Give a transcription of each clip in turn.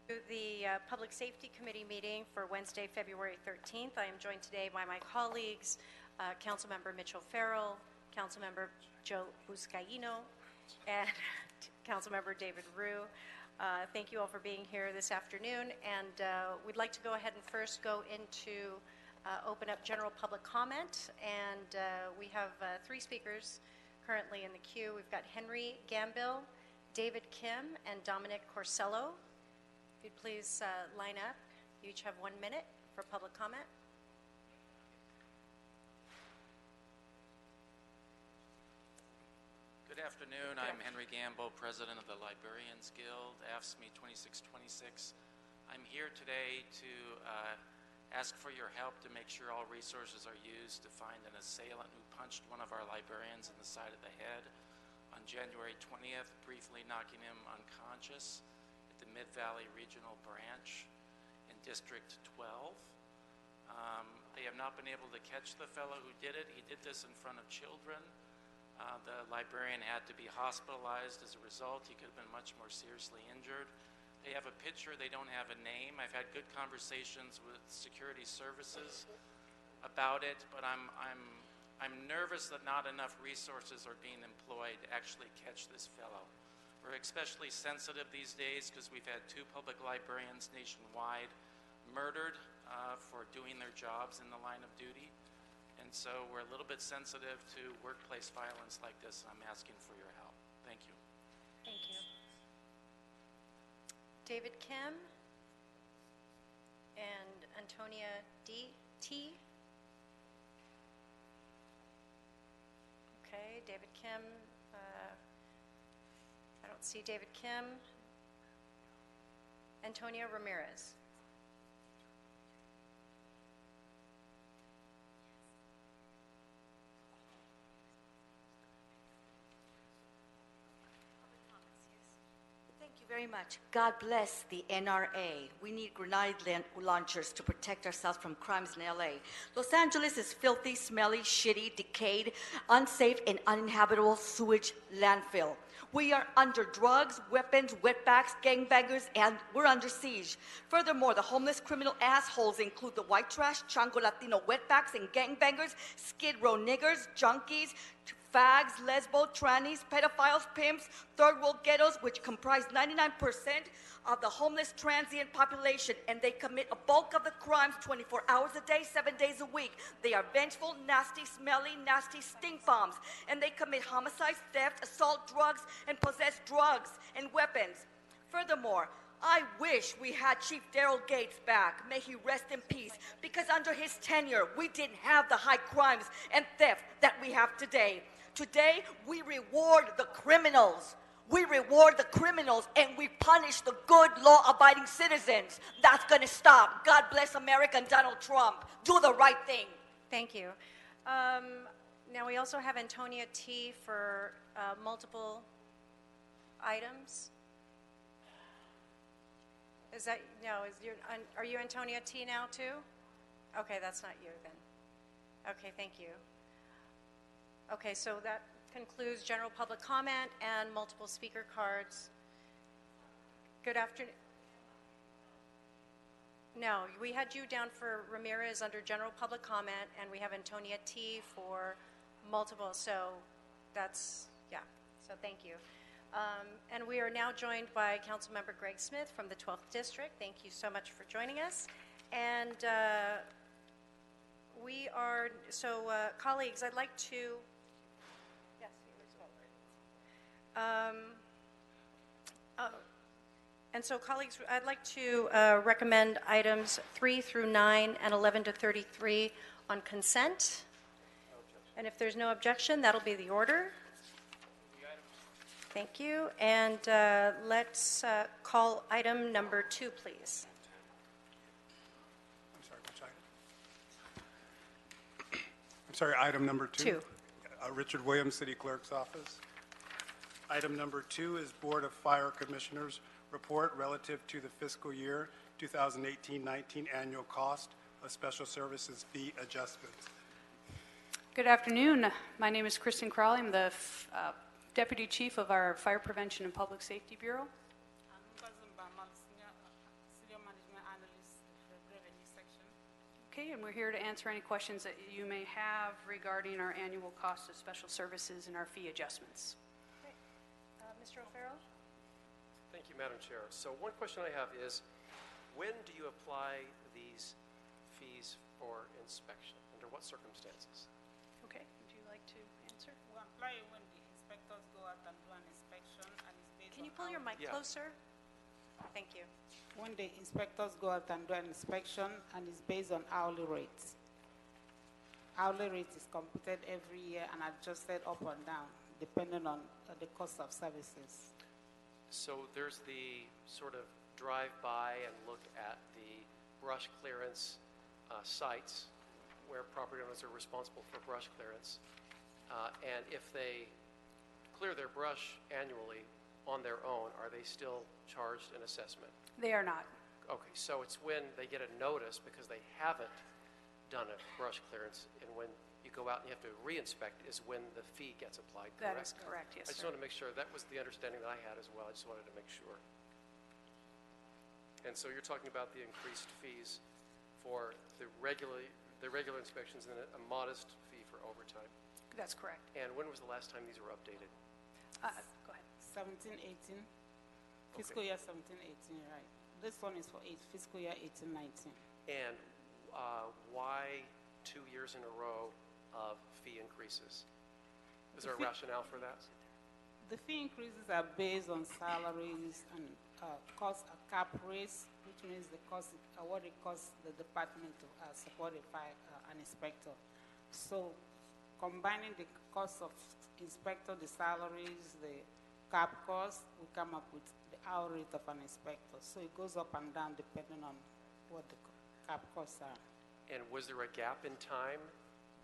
The Public Safety Committee meeting for Wednesday, February 13th. I am joined today by my colleagues, Councilmember Mitchell Farrell, Councilmember Joe Buscaino, and Councilmember David Rue. Thank you all for being here this afternoon, and we'd like to go ahead and first go into open up general public comment, and we have three speakers currently in the queue. We've got Henry Gambill, David Kim, and Dominic Corsello. If you'd please line up. You each have 1 minute for public comment. Good afternoon. I'm Henry Gambill, President of the Librarians Guild, AFSCME 2626. I'm here today to ask for your help to make sure all resources are used to find an assailant who punched one of our librarians in the side of the head on January 20th, briefly knocking him unconscious at the Mid-Valley Regional Branch in District 12. They have not been able to catch the fellow who did it. He did this in front of children. The librarian had to be hospitalized as a result. He could have been much more seriously injured. They have a picture. They don't have a name. I've had good conversations with security services about it, but I'm nervous that not enough resources are being employed to actually catch this fellow. We're especially sensitive these days because we've had 2 public librarians nationwide murdered for doing their jobs in the line of duty. And so we're a little bit sensitive to workplace violence like this, and I'm asking for your help. Thank you. Thank you. David Kim and Antonia T. Okay, David Kim. I don't see David Kim. Antonia Ramirez. Thank you very much. God bless the NRA. We need grenade launchers to protect ourselves from crimes in LA. Los Angeles is filthy, smelly, shitty, decayed, unsafe, and uninhabitable sewage landfill. We are under drugs, weapons, wetbacks, gangbangers, and we're under siege. Furthermore, the homeless criminal assholes include the white trash, Chango Latino wetbacks, and gangbangers, skid row niggers, junkies, fags, lesbo, trannies, pedophiles, pimps, third world ghettos, which comprise 99% of the homeless transient population, and they commit a bulk of the crimes 24 hours a day, 7 days a week. They are vengeful, nasty, smelly, nasty stink bombs, and they commit homicides, theft, assault, drugs, and possess drugs and weapons. Furthermore, I wish we had Chief Daryl Gates back. May he rest in peace, because under his tenure, we didn't have the high crimes and theft that we have today. Today, we reward the criminals. We reward the criminals, and we punish the good, law-abiding citizens. That's going to stop. God bless America and Donald Trump. Do the right thing. Thank you. Now we also have Antonia T. for multiple items. Is that, no, are you Antonia T. now too? Okay, that's not you then. Okay, thank you. Okay, so that concludes general public comment and multiple speaker cards. Good afternoon. No, we had you down for Ramirez under general public comment, and we have Antonia T. for multiple, so that's, yeah, so thank you. And we are now joined by Councilmember Greg Smith from the 12th District. Thank you so much for joining us. And we are, so colleagues, I'd like to, yes, and so colleagues, I'd like to recommend items 3 through 9 and 11 to 33 on consent. And if there's no objection, that'll be the order. Thank you. And let's call item number 2, please. I'm sorry, which item? I'm sorry, item number 2. 2. Richard Williams, City Clerk's Office. Item number 2 is Board of Fire Commissioners report relative to the fiscal year 2018-19 annual cost of special services fee adjustments. Good afternoon. My name is Kristen Crowley. I'm the Deputy Chief of our Fire Prevention and Public Safety Bureau. Okay, and we're here to answer any questions that you may have regarding our annual cost of special services and our fee adjustments. Okay. Mr. O'Farrell? Thank you, Madam Chair. So one question I have is, when do you apply these fees for inspection? Under what circumstances? Okay, would you like to answer? We apply when the inspectors go out and do an inspection and it's based Can on you pull your mic Yeah. closer? Thank you. when the inspectors go out and do an inspection and it's based on hourly rates. Hourly rate is computed every year and adjusted up and down depending on the cost of services. So there's the sort of drive-by and look at the brush clearance sites where property owners are responsible for brush clearance. And if they clear their brush annually on their own, are they still charged an assessment? They are not. Okay, so it's when they get a notice because they haven't done a brush clearance, and when you go out and you have to re-inspect is when the fee gets applied, correct? That is correct, yes, I just sir. want to make sure, that was the understanding that I had as well, I just wanted to make sure. And so you're talking about the increased fees for the regular inspections and a modest fee for overtime. That's correct. And when was the last time these were updated? Go ahead. 17, 18, fiscal year 17, 18, you're right. This one is for fiscal year 18, 19. And why 2 years in a row of fee increases? Is there a rationale for that? The fee increases are based on salaries and cost cap raise, which means the cost, what it costs the department to support an inspector. So combining the cost of inspector, the salaries, the cap cost, we come up with the hour rate of an inspector. So it goes up and down depending on what the cap costs are. And was there a gap in time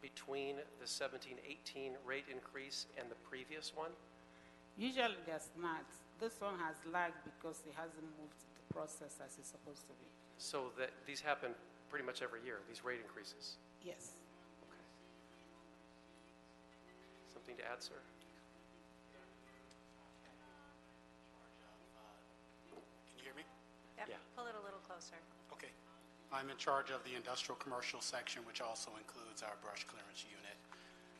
between the 17-18 rate increase and the previous one? Usually there's not. This one has lagged because it hasn't moved the process as it's supposed to be. So that these happen pretty much every year, these rate increases? Yes. Okay. Something to add, sir? Can you hear me? Yep. Yeah. Pull it a little closer. Okay. I'm in charge of the industrial commercial section, which also includes our brush clearance unit.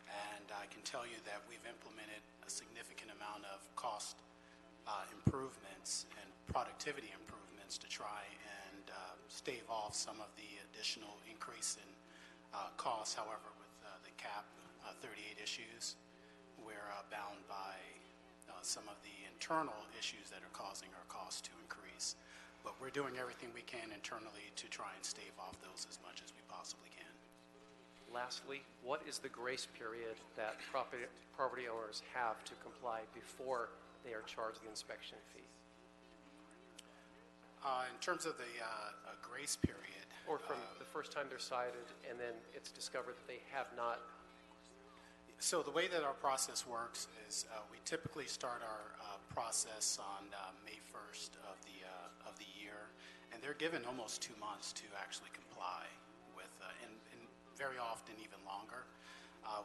And I can tell you that we've implemented a significant amount of cost improvements and productivity improvements to try and stave off some of the additional increase in costs. However, with the cap 38 issues, we're bound by some of the internal issues that are causing our costs to increase. But we're doing everything we can internally to try and stave off those as much as we possibly can. Lastly, what is the grace period that property owners have to comply before they are charged the inspection fee? In terms of the grace period, Or from the first time they're cited and then it's discovered that they have not? so the way that our process works is we typically start our process on May 1st of the year, and they're given almost 2 months to actually comply with, and very often even longer.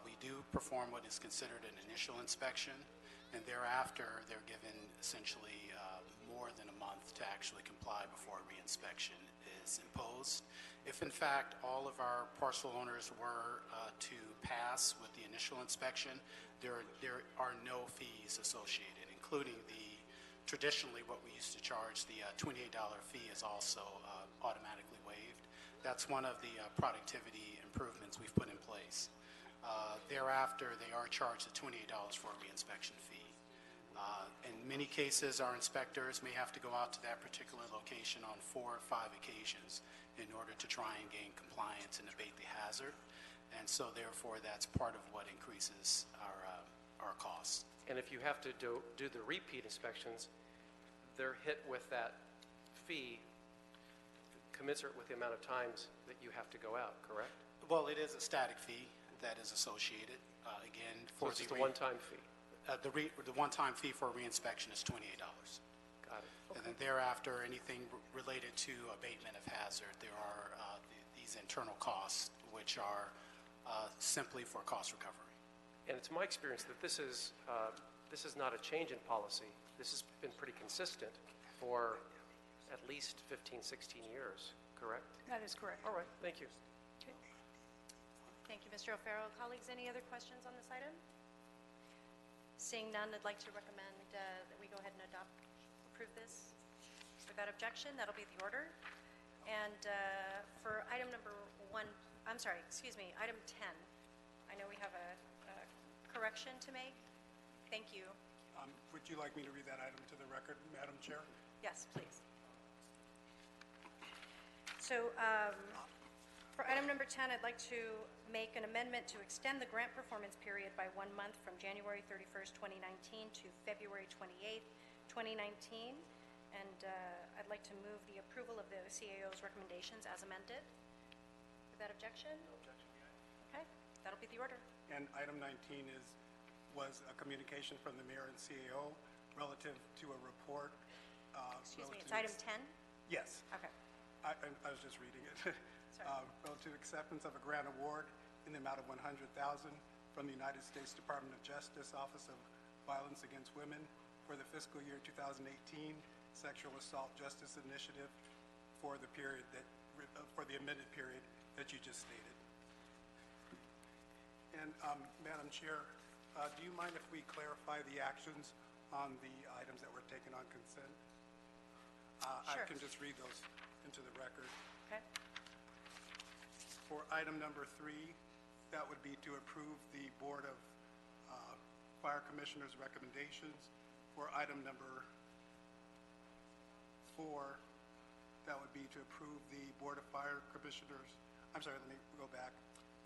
We do perform what is considered an initial inspection, and thereafter they're given essentially more than a month to actually comply before reinspection is imposed. If in fact all of our parcel owners were to pass with the initial inspection, there are no fees associated, including traditionally what we used to charge, the $28 fee is also automatically waived. That's one of the productivity improvements we've put in place. Thereafter, they are charged the $28 for a reinspection fee. In many cases, our inspectors may have to go out to that particular location on 4 or 5 occasions in order to try and gain compliance and abate the hazard. And so therefore, that's part of what increases our costs. And if you have to do the repeat inspections, they're hit with that fee commensurate with the amount of times that you have to go out, correct? Well, it is a static fee that is associated. Again, So it's just a one-time fee? The one-time fee for a reinspection is $28. Got it. And then thereafter, anything related to abatement of hazard, there are these internal costs, which are simply for cost recovery. And it's my experience that this is not a change in policy. This has been pretty consistent for at least 15, 16 years, correct? That is correct. All right, thank you. Thank you, Mr. O'Farrell. Colleagues, any other questions on this item? Seeing none, I'd like to recommend that we go ahead and approve this without objection. That'll be the order. And for item number item 10, I know we have a correction to make. Thank you. Would you like me to read that item to the record, Madam Chair? Yes, please. So for item number 10, I'd like to make an amendment to extend the grant performance period by 1 month from January 31st, 2019 to February 28th, 2019. And I'd like to move the approval of the CAO's recommendations as amended. Without objection? No objection. Okay, that'll be the order. And item 19 was a communication from the mayor and CAO relative to a report. Excuse me, it's item 10? Yes. Okay. I was just reading it. Sorry. Relative acceptance of a grant award in the amount of $100,000 from the United States Department of Justice Office of Violence Against Women for the fiscal year 2018 Sexual Assault Justice Initiative for the period for the amended period that you just stated. And Madam Chair, do you mind if we clarify the actions on the items that were taken on consent? Sure. I can just read those into the record. Okay. For item number 3, that would be to approve the Board of Fire Commissioners' recommendations. For item number 4, that would be to approve the Board of Fire Commissioners. I'm sorry, let me go back.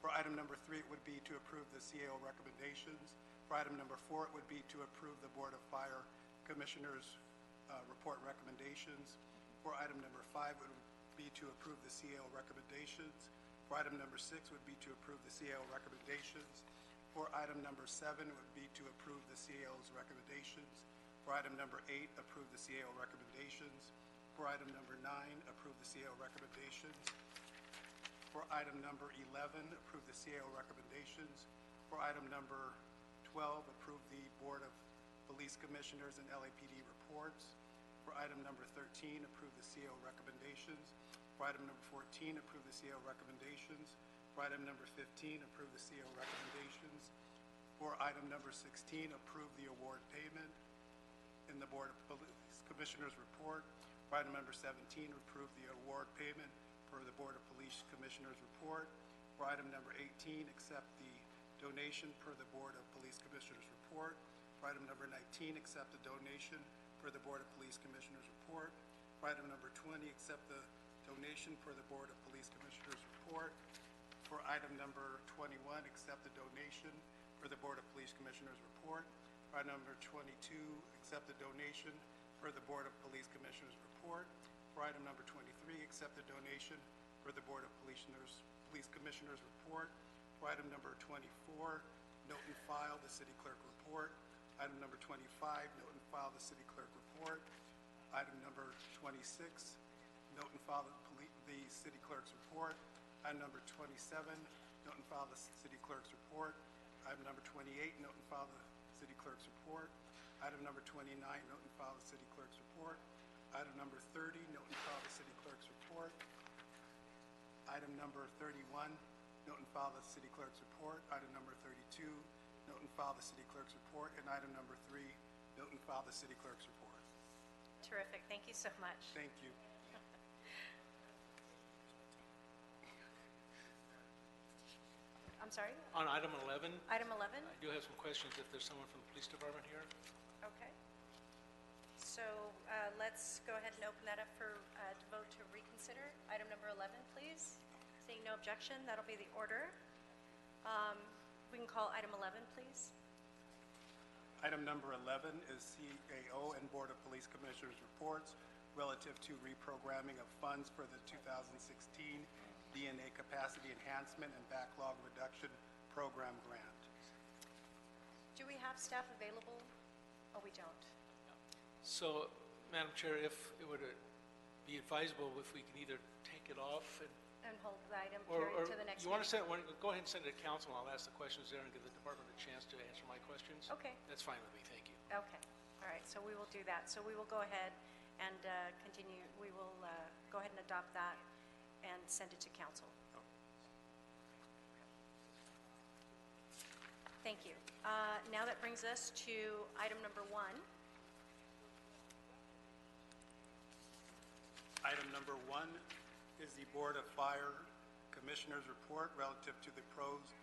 For item number 3, it would be to approve the CAO recommendations. For item number 4, it would be to approve the Board of Fire Commissioners' report recommendations. For item number 5, it would be to approve the CAO recommendations. For item number 6 would be to approve the CAO recommendations. For item number 7 would be to approve the CAO's recommendations. For item number 8, approve the CAO recommendations. For item number 9, approve the CAO recommendations. For item number 11, approve the CAO recommendations. For item number 12, approve the Board of Police Commissioners and LAPD reports. For item number 13, approve the CAO recommendations. For item number 14, approve the CAO recommendations. For item number 15, approve the CAO recommendations. For item number 16, approve the award payment in the Board of Police Commissioners report. For item number 17, approve the award payment for the Board of Police Commissioners report. For item number 18, accept the donation per the Board of Police Commissioners report. For item number 19, accept the donation per the Board of Police Commissioners report. For item number 20, accept the donation per the Board of Police Commissioners report. For item number 21, accept the donation for the Board of Police Commissioners report. For item number 22, accept the donation for the Board of Police Commissioners report. For item number 23, accept the donation for the Board of Police Commissioners report. For item number 24, note and file the City Clerk report. Item number 25, note and file the City Clerk report. Item number 26, note and file the City Clerk's report. Item number 27, note and file the City Clerk's report. Item number 28, note and file the City Clerk's report. Item number 29, note and file the City Clerk's report. Item number 30, note and file the City Clerk's report. Item number 31, note and file the City Clerk's report. Item number 32, note and file the City Clerk's report. And item number 3, note and file the City Clerk's report. Terrific. Thank you so much. Thank you. I'm sorry? On item 11, Item 11? I do have some questions if there's someone from the police department here. Okay. So let's go ahead and open that up for to vote to reconsider. Item number 11, please. Seeing no objection, that'll be the order. We can call item 11, please. Item number 11 is CAO and Board of Police Commissioners reports relative to reprogramming of funds for the 2016 DNA Capacity Enhancement and Backlog Reduction Program Grant. Do we have staff available? Oh, we don't. So, Madam Chair, if it would be advisable if we can either take it off And hold the item or carried to the next you want to meeting? go ahead and send it to council, and I'll ask the questions there and give the department a chance to answer my questions. Okay. That's fine with me, thank you. Okay. All right, so we will do that. So we will go ahead and continue. We will go ahead and adopt that and send it to council. Thank you. Now that brings us to item number 1. Item number 1 is the Board of Fire Commissioners report relative to the proposed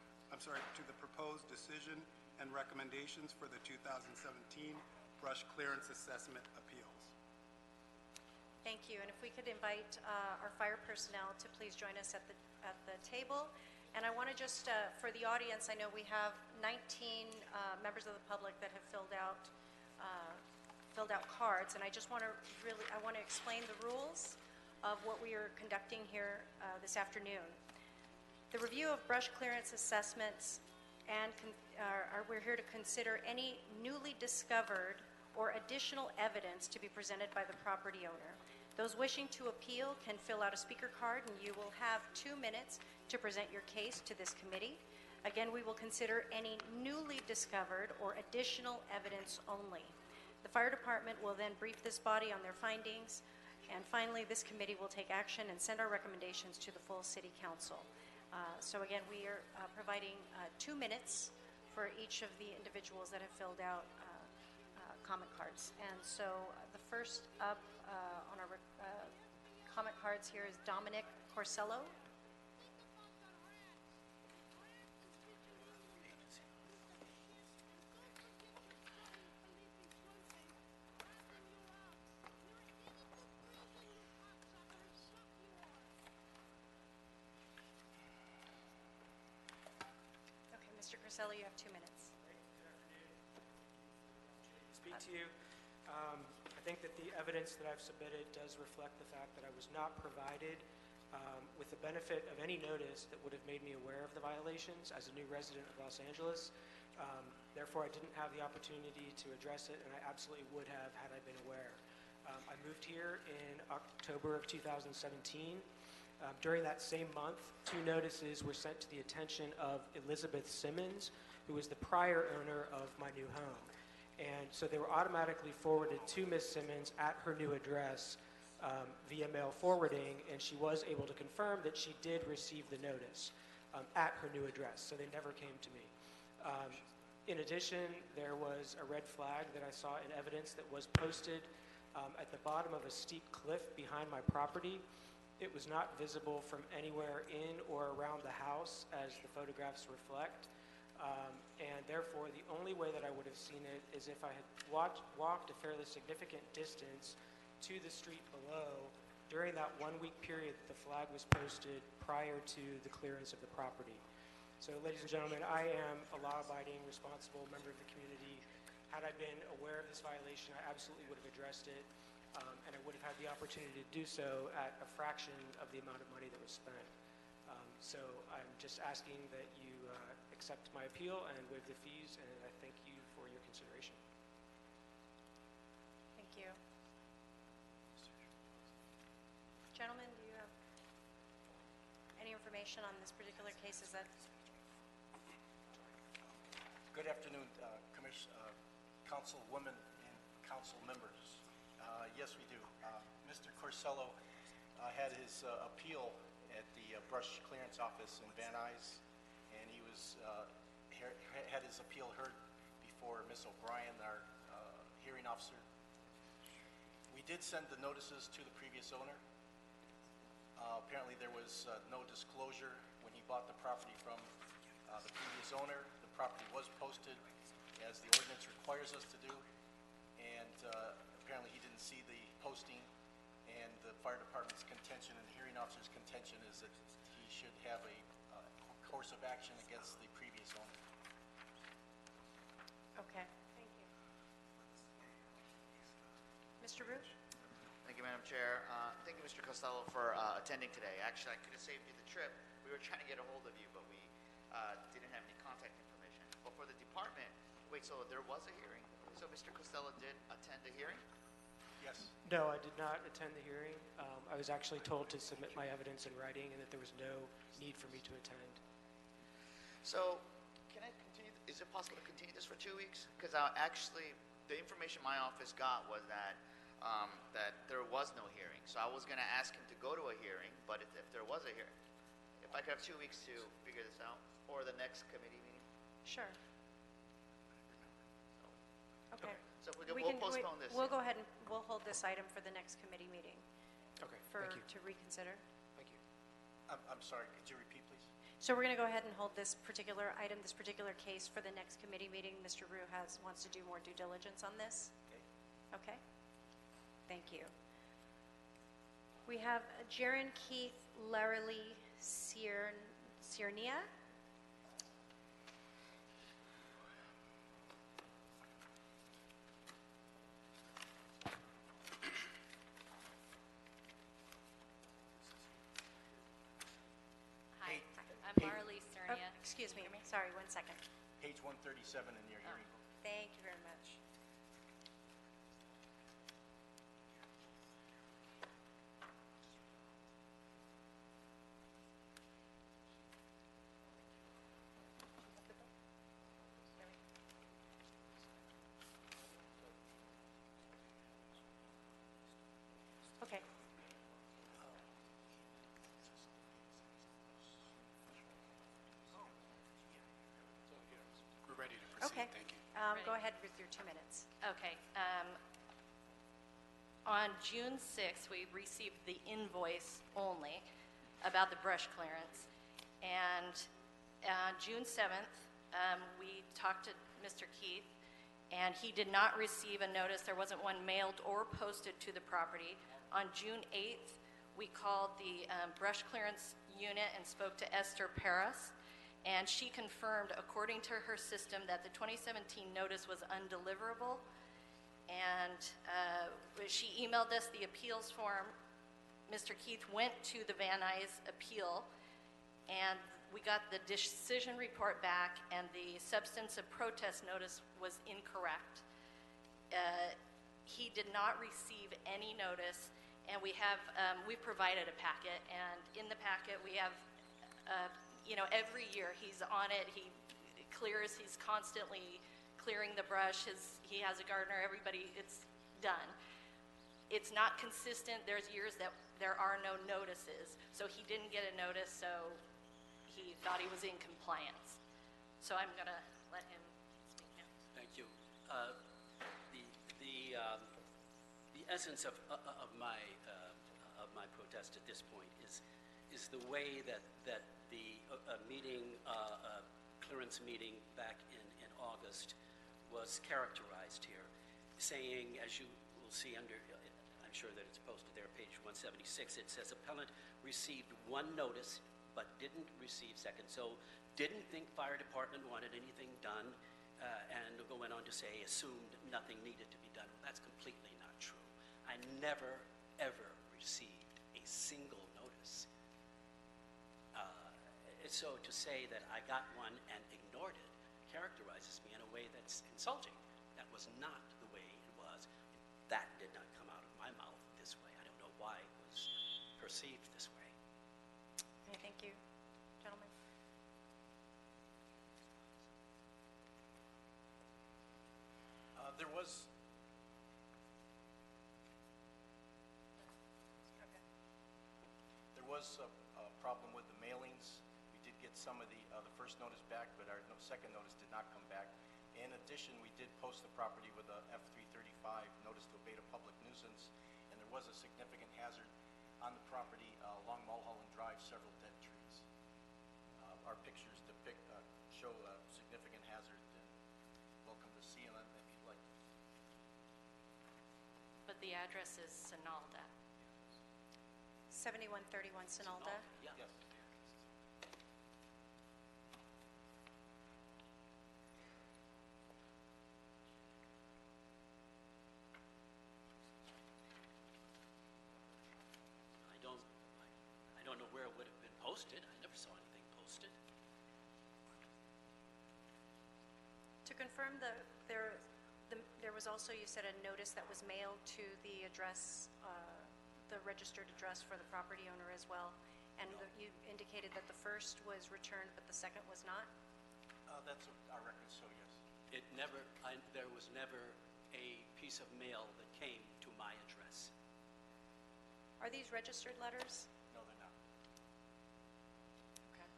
decision and recommendations for the 2017 brush clearance assessment appeals. Thank you. And if we could invite our fire personnel to please join us at the table. And I want to just, for the audience, I know we have 19 members of the public that have filled out cards, and I just want to explain the rules of what we are conducting here this afternoon. The review of brush clearance assessments, and we're here to consider any newly discovered or additional evidence to be presented by the property owner. Those wishing to appeal can fill out a speaker card, and you will have 2 minutes to present your case to this committee. Again, we will consider any newly discovered or additional evidence only. The fire department will then brief this body on their findings, and finally, this committee will take action and send our recommendations to the full city council. So again, we are providing 2 minutes for each of the individuals that have filled out comment cards. And so the first up on our comment cards here is Dominic Corsello. Okay, Mr. Corsello, you have 2 minutes. Speak to you. I think that the evidence that I've submitted does reflect the fact that I was not provided with the benefit of any notice that would have made me aware of the violations as a new resident of Los Angeles. Therefore, I didn't have the opportunity to address it, and I absolutely would have had I been aware. I moved here in October of 2017. During that same month, 2 notices were sent to the attention of Elizabeth Simmons, who was the prior owner of my new home. And so they were automatically forwarded to Ms. Simmons at her new address via mail forwarding, and she was able to confirm that she did receive the notice at her new address, so they never came to me. In addition, there was a red flag that I saw in evidence that was posted at the bottom of a steep cliff behind my property. It was not visible from anywhere in or around the house, as the photographs reflect. And therefore, the only way that I would have seen it is if I had walked a fairly significant distance to the street below during that 1-week period that the flag was posted prior to the clearance of the property. So, ladies and gentlemen, I am a law-abiding, responsible member of the community. Had I been aware of this violation, I absolutely would have addressed it, and I would have had the opportunity to do so at a fraction of the amount of money that was spent. So I'm just asking that you accept my appeal and waive the fees, and I thank you for your consideration. Thank you. Gentlemen, do you have any information on this particular case? Is that Good afternoon, Councilwomen and Council members. Yes, we do. Mr. Corsello had his appeal at the brush clearance office in Van Nuys, and he was had his appeal heard before Ms. O'Brien, our hearing officer. We did send the notices to the previous owner. Apparently, there was no disclosure when he bought the property from the previous owner. The property was posted as the ordinance requires us to do, and apparently he didn't see the posting, and the fire department's contention and the hearing officer's contention is that he should have a course of action against the previous owner. okay? Thank you. Mr. Rouge? Thank you, Madam Chair. Thank you, Mr. Costello, for attending today. Actually, I could have saved you the trip. We were trying to get a hold of you, but we didn't have any contact information. But for the department, wait, so there was a hearing? So Mr. Costello did attend the hearing? Yes. No, I did not attend the hearing. I was actually told to submit my evidence in writing and that there was no need for me to attend. So can I continue? Is it possible to continue this for 2 weeks? Because actually, the information my office got was that that there was no hearing. So I was going to ask him to go to a hearing, but if there was a hearing, if I could have 2 weeks to figure this out, or the next committee meeting. Sure. So we'll We can- postpone this. We'll go ahead and we'll hold this item for the next committee meeting Okay, for, thank you. to reconsider. Thank you. I'm sorry, could you repeat, please? So we're going to go ahead and hold this particular item, this particular case for the next committee meeting. Mr. Rue wants to do more due diligence on this. Okay. Okay? Thank you. We have Jaron Keith Larrelly Ciernia. Hi, I'm Hey. Marley Oh, Cernia. excuse me, sorry, 1 second. Page 137 in your hearing book. Thank you very much. Okay. We're ready to proceed. Okay. Thank you. Go ahead with your 2 minutes. Okay. On June 6th, we received the invoice only about the brush clearance. And on June 7th, we talked to Mr. Keith, and he did not receive a notice. There wasn't one mailed or posted to the property. On June 8th, we called the brush clearance unit and spoke to Esther Paris, and she confirmed, according to her system, that the 2017 notice was undeliverable. And she emailed us the appeals form. Mr. Keith went to the Van Nuys appeal, and we got the decision report back, and the substance of protest notice was incorrect. He did not receive any notice, and we provided a packet, and in the packet we have, every year he's on it, he clears, he's constantly clearing the brush, he has a gardener, everybody, it's done. It's not consistent. There's years that there are no notices. So he didn't get a notice, so he thought he was in compliance. So I'm going to let him speak now. Thank you. The essence of my protest at this point is the way that the clearance meeting back in August was characterized here, saying, as you will see under, I'm sure that it's posted there, page 176, it says appellant received one notice but didn't receive second. So didn't think fire department wanted anything done, and went on to say assumed nothing needed to be done. Well, that's completely not true. I never, ever received a single notice. So to say that I got one and ignored it characterizes me in a way that's insulting. That was not the way it was. That did not come out of my mouth this way. I don't know why it was perceived this way. Okay, thank you. Gentlemen. There was a problem with the mailings. We did get some of the first notice back, but our second notice did not come back. In addition, we did post the property with a F-335 notice to abate a public nuisance, and there was a significant hazard on the property along Mulholland Drive, several dead trees. Our pictures show a significant hazard, and welcome to see them if you'd like. But the address is Sonalda. 7131 Sonalda. Yeah. Yes. I don't know where it would have been posted. I never saw anything posted. To confirm, there was also, you said, a notice that was mailed to the address, the registered address for the property owner as well, and you indicated that the first was returned, but the second was not? That's our record, so yes. There was never a piece of mail that came to my address. Are these registered letters? No, they're not. Okay.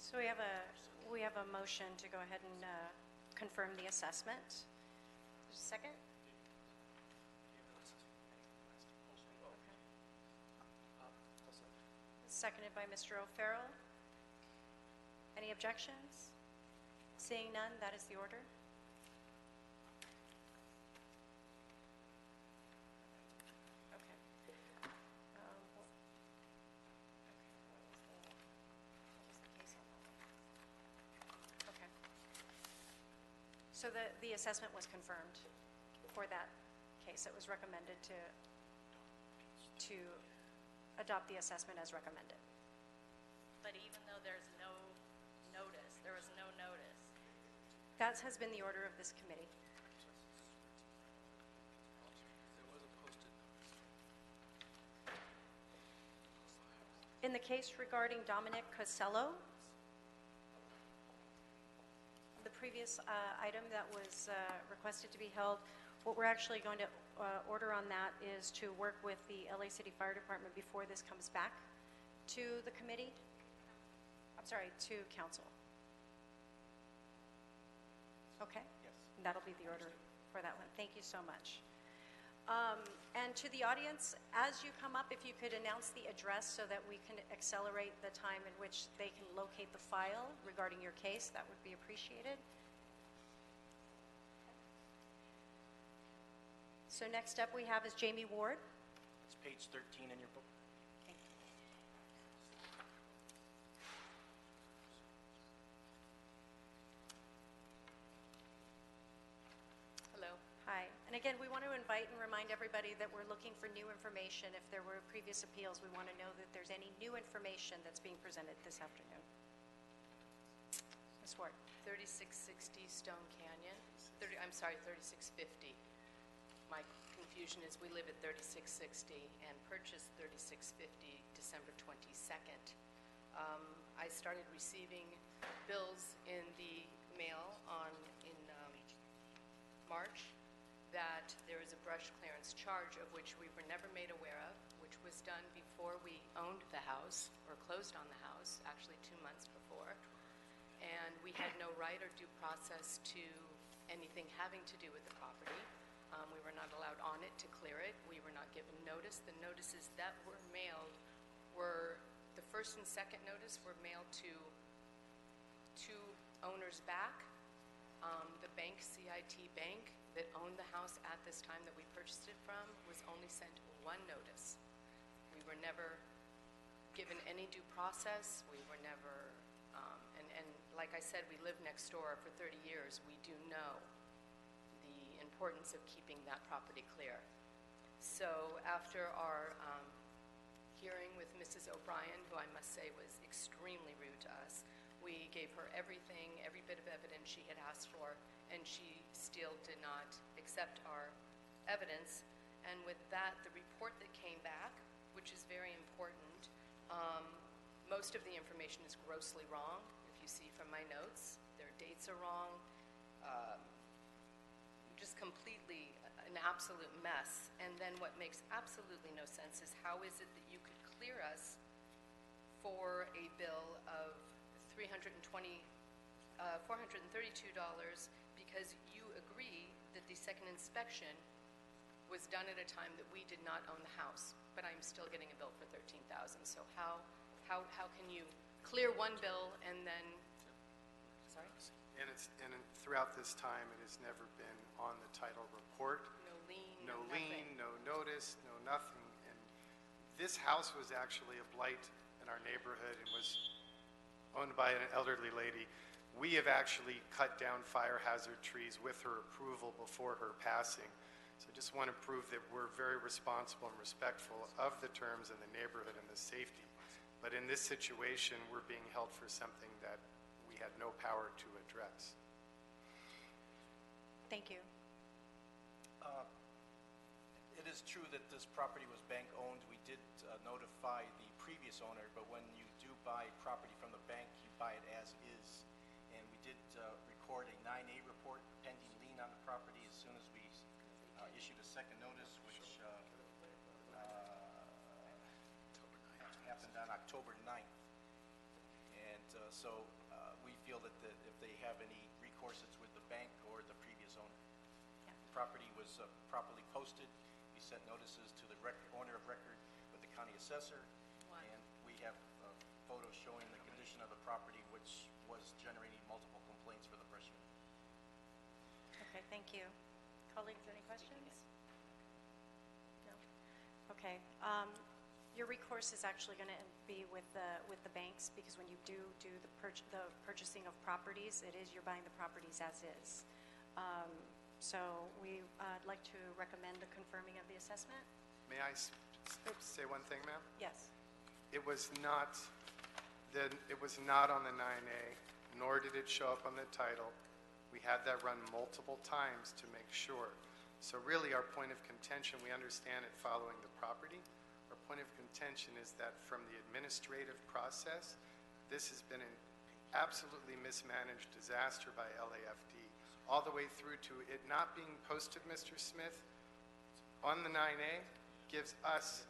So we have a motion to go ahead and confirm the assessment. There's a second? Seconded by Mr. O'Farrell. Any objections? Seeing none, that is the order. Okay. What was the case on that one? Okay. So the assessment was confirmed for that case. It was recommended to adopt the assessment as recommended. But even though there's no notice, there was no notice. That has been the order of this committee. There was a posted notice. In the case regarding Dominic Cosello, the previous item that was requested to be held, what we're actually going to order on that is to work with the LA City Fire Department before this comes back to the committee. I'm sorry, to council. Okay? Yes. That'll be the order for that one. Thank you so much. And to the audience, as you come up, if you could announce the address so that we can accelerate the time in which they can locate the file regarding your case, that would be appreciated. So next up we have is Jamie Ward. It's page 13 in your book. Hello. Hi. And again, we want to invite and remind everybody that we're looking for new information. If there were previous appeals, we want to know that there's any new information that's being presented this afternoon. Ms. Ward. 3660 Stone Canyon. 3650. My confusion is we live at 3660 and purchased 3650 December 22nd. I started receiving bills in the mail in March that there is a brush clearance charge of which we were never made aware of, which was done before we owned the house or closed on the house, actually 2 months before. And we had no right or due process to anything having to do with the property. We were not allowed on it to clear it. We were not given notice. The notices that were mailed were, the first and second notice were mailed to two owners back. The bank, CIT Bank, that owned the house at this time that we purchased it from, was only sent one notice. We were never given any due process. We were never, and like I said, we lived next door for 30 years. We do know the importance of keeping that property clear. So after our hearing with Mrs. O'Brien, who I must say was extremely rude to us, we gave her everything, every bit of evidence she had asked for, and she still did not accept our evidence. And with that, the report that came back, which is very important, most of the information is grossly wrong. If you see from my notes, their dates are wrong. Just completely an absolute mess. And then what makes absolutely no sense is how is it that you could clear us for a bill of $432 because you agree that the second inspection was done at a time that we did not own the house, but I'm still getting a bill for $13,000. So how can you clear one bill and then, sorry? And throughout this time, it has never been on the title report. No lien, no nothing. lien, no notice, no nothing. And this house was actually a blight in our neighborhood and was owned by an elderly lady. We have actually cut down fire hazard trees with her approval before her passing. So I just want to prove that we're very responsible and respectful of the terms in the neighborhood and the safety. But in this situation, we're being held for something that we had no power to address. Thank you. It is true that this property was bank-owned. We did notify the previous owner, but when you do buy property from the bank, you buy it as is. And we did record a 9A report pending lien on the property as soon as we issued a second notice, which happened on October 9th. And so feel that if they have any recourse, it's with the bank or the previous owner. The property was properly posted. We sent notices to the owner of record with the county assessor. And we have photos showing the condition of the property, which was generating multiple complaints for the brush unit. Okay, thank you. Colleagues, any questions? No? Okay. Your recourse is actually going to be with the banks, because when you do the purchasing of properties, you're buying the properties as is. So we'd like to recommend the confirming of the assessment. May I say one thing, ma'am? Yes. It was not on the 9A, nor did it show up on the title. We had that run multiple times to make sure. So really, our point of contention, we understand it following the property. Our point of contention is that from the administrative process, this has been an absolutely mismanaged disaster by LAFD, all the way through to it not being posted, Mr. Smith, on the 9A gives us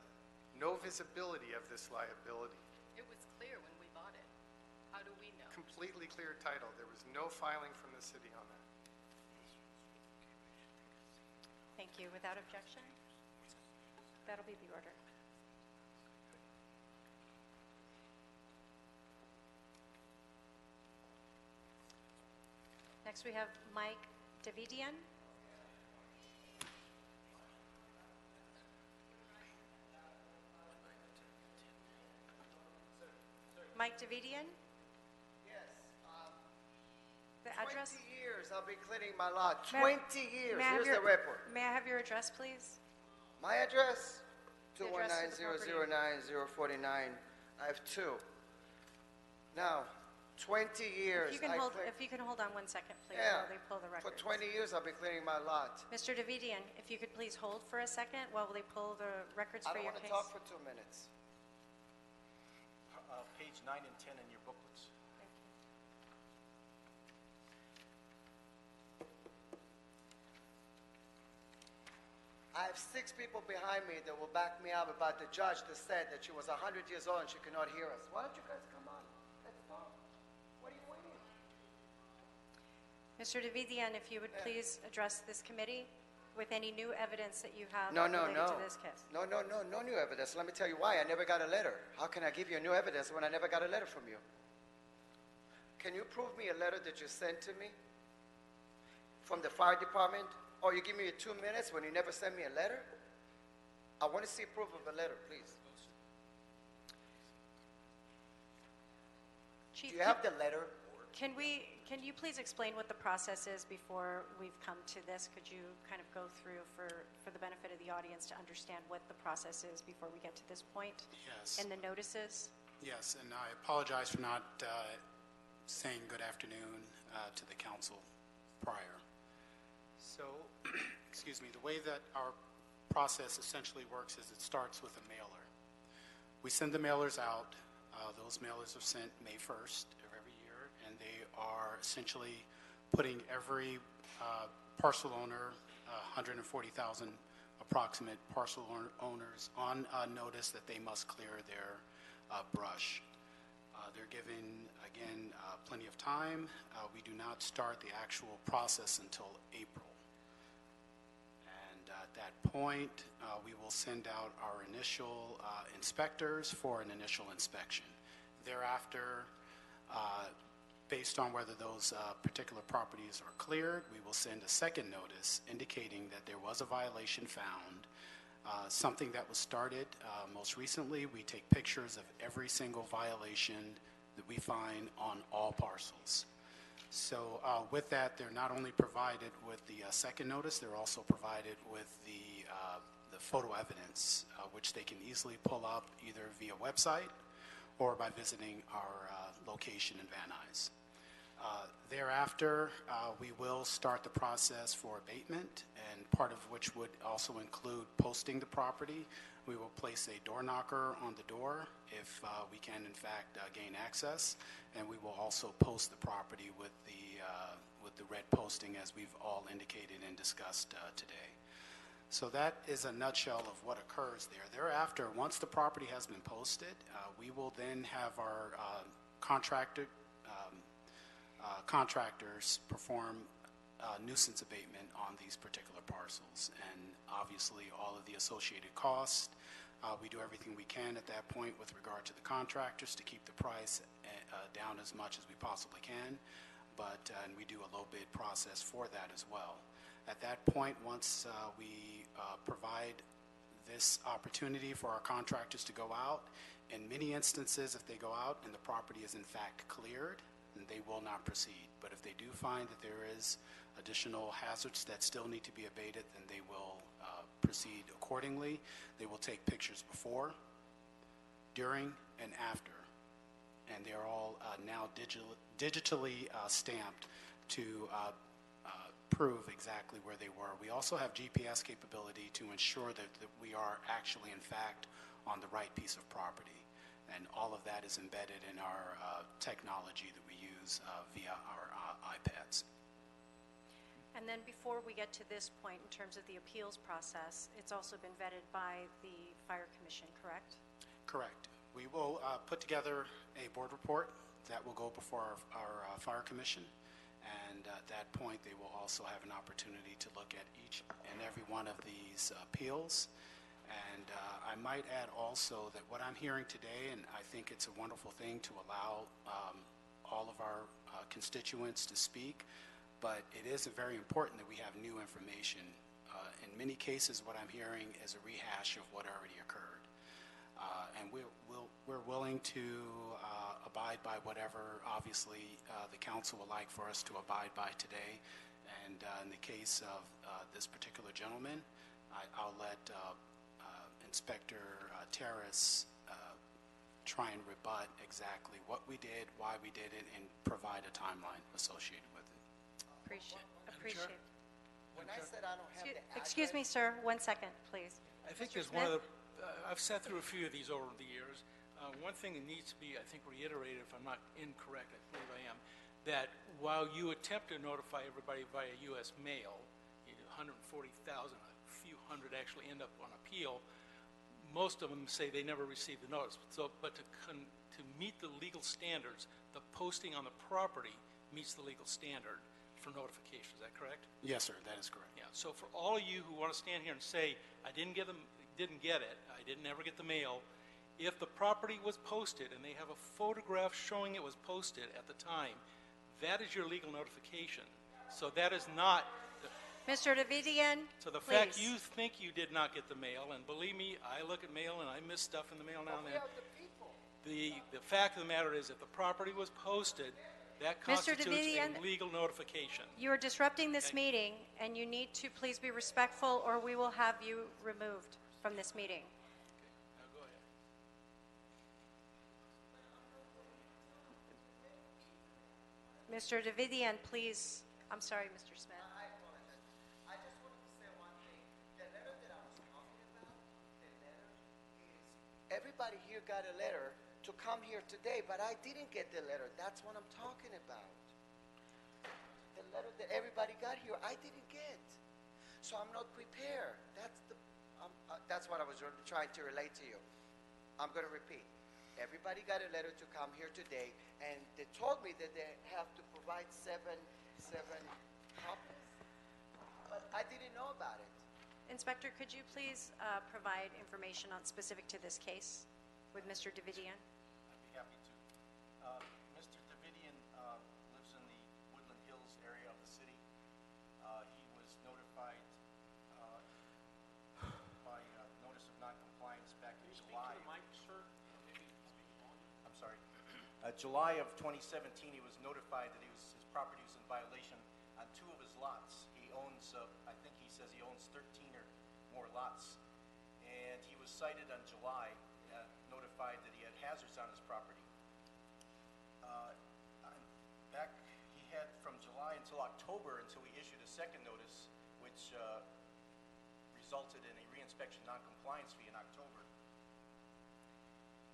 no visibility of this liability. It was clear when we bought it. How do we know? Completely clear title. There was no filing from the city on that. Thank you. Without objection? That'll be the order. Next, we have Mike Davidian. Mike Davidian? Yes. The address? 20 years I'll be cleaning my lot. May I- 20 years. may I have Here's the your- report. May I have your address, please? My address? The address to the property. 219-009-049. I have two. Now, 20 years. If you can hold on 1 second, please, Yeah. while they pull the For records. 20 years I'll be cleaning my lot. Mr. Davidian, if you could please hold for a second while they pull the records I for don't your want case. to talk for 2 minutes. Page 9 and 10 in your booklets. Thank you. I have 6 people behind me that will back me up about the judge that said that she was 100 years old and she could not hear us. Why don't you guys come on? Let's talk. What are you waiting? Mr. Davidian, if you would please address this committee with any new evidence that you have No related to this case. No new evidence. Let me tell you why. I never got a letter. How can I give you new evidence when I never got a letter from you? Can you prove me a letter that you sent to me from the fire department? Or you give me 2 minutes when you never send me a letter? I want to see proof of a letter, please. Chief, Do you have the letter? Can you please explain what the process is before we've come to this? Could you kind of go through for the benefit of the audience to understand what the process is before we get to this point? Yes. And the notices? Yes, and I apologize for not saying good afternoon to the council prior. So, excuse me, the way that our process essentially works is it starts with a mailer. We send the mailers out. Those mailers are sent May 1st of every year, and they are essentially putting every parcel owner, 140,000 approximate parcel owners, on notice that they must clear their brush. They're given, again, plenty of time. We do not start the actual process until April. And at that point, we will send out our initial inspectors for an initial inspection. Thereafter, based on whether those particular properties are cleared, we will send a second notice indicating that there was a violation found. Something that was started most recently, we take pictures of every single violation that we find on all parcels. So with that, they're not only provided with the second notice, they're also provided with the photo evidence, which they can easily pull up either via website or by visiting our location in Van Nuys. Thereafter, we will start the process for abatement, and part of which would also include posting the property. We will place a door knocker on the door if we can, in fact, gain access, and we will also post the property with the red posting, as we've all indicated and discussed today. So that is a nutshell of what occurs there. Thereafter, once the property has been posted, we will then have our contractor contractors perform nuisance abatement on these particular parcels. And obviously, all of the associated costs, we do everything we can at that point with regard to the contractors to keep the price down as much as we possibly can. And we do a low bid process for that as well. At that point, once we provide this opportunity for our contractors to go out, in many instances, if they go out and the property is in fact cleared, then they will not proceed. But if they do find that there is additional hazards that still need to be abated, then they will proceed accordingly. They will take pictures before, during, and after. And they are all now digitally stamped to prove exactly where they were. We also have GPS capability to ensure that we are actually, in fact, on the right piece of property. And all of that is embedded in our technology that we use via our iPads. And then before we get to this point, in terms of the appeals process, it's also been vetted by the Fire Commission, correct? Correct. We will put together a board report that will go before our Fire Commission. And at that point, they will also have an opportunity to look at each and every one of these appeals. And I might add also that what I'm hearing today, and I think it's a wonderful thing to allow all of our constituents to speak, but it is very important that we have new information. In many cases, what I'm hearing is a rehash of what already occurred. And we're willing to abide by whatever, obviously, the council would like for us to abide by today. And in the case of this particular gentleman, I'll let Inspector Terrace try and rebut exactly what we did, why we did it, and provide a timeline associated with it. Appreciate it. When I said I don't have the address... Excuse me, sir. 1 second, please. I think Mr. there's one of Smith? the, I've sat through a few of these over the years. One thing that needs to be, I think, reiterated, if I'm not incorrect, I believe I am, that while you attempt to notify everybody via U.S. mail, 140,000, a few hundred actually end up on appeal. Most of them say they never received the notice. But to meet the legal standards, the posting on the property meets the legal standard for notification. Is that correct? Yes, sir. That is correct. Yeah. So for all of you who want to stand here and say, I didn't get it, I didn't ever get the mail, if the property was posted and they have a photograph showing it was posted at the time, that is your legal notification. So that is not... Mr. Davidian, So the please. fact you think you did not get the mail, and believe me, I look at mail and I miss stuff in the mail now and then. The fact of the matter is, if the property was posted, that constitutes Davidian, a legal notification. You are disrupting this meeting, and you need to please be respectful, or we will have you removed from this meeting. Now go ahead. Mr. Davidian, please. I'm sorry, Mr. Smith. I apologize. I just wanted to say one thing. The letter that I was talking about, the letter is, everybody here got a letter to come here today, but I didn't get the letter. That's what I'm talking about. The letter that everybody got here, I didn't get. So I'm not prepared. That's what I was trying to relate to you. I'm going to repeat. Everybody got a letter to come here today, and they told me that they have to provide seven copies, but I didn't know about it. Inspector, could you please provide information on specific to this case with Mr. Davidian? I'd be happy to. Mr. Davidian lives in the Woodland Hills area of the city. He was notified by notice of noncompliance back in July. I'm sorry. July of 2017, he was notified that his property was in violation on 2 of his lots. He owns, I think he says he owns 13 or more lots. And he was cited on July, notified that he had hazards on his property. Back, he had from July until October until we issued a second notice, which resulted in a reinspection noncompliance fee in October.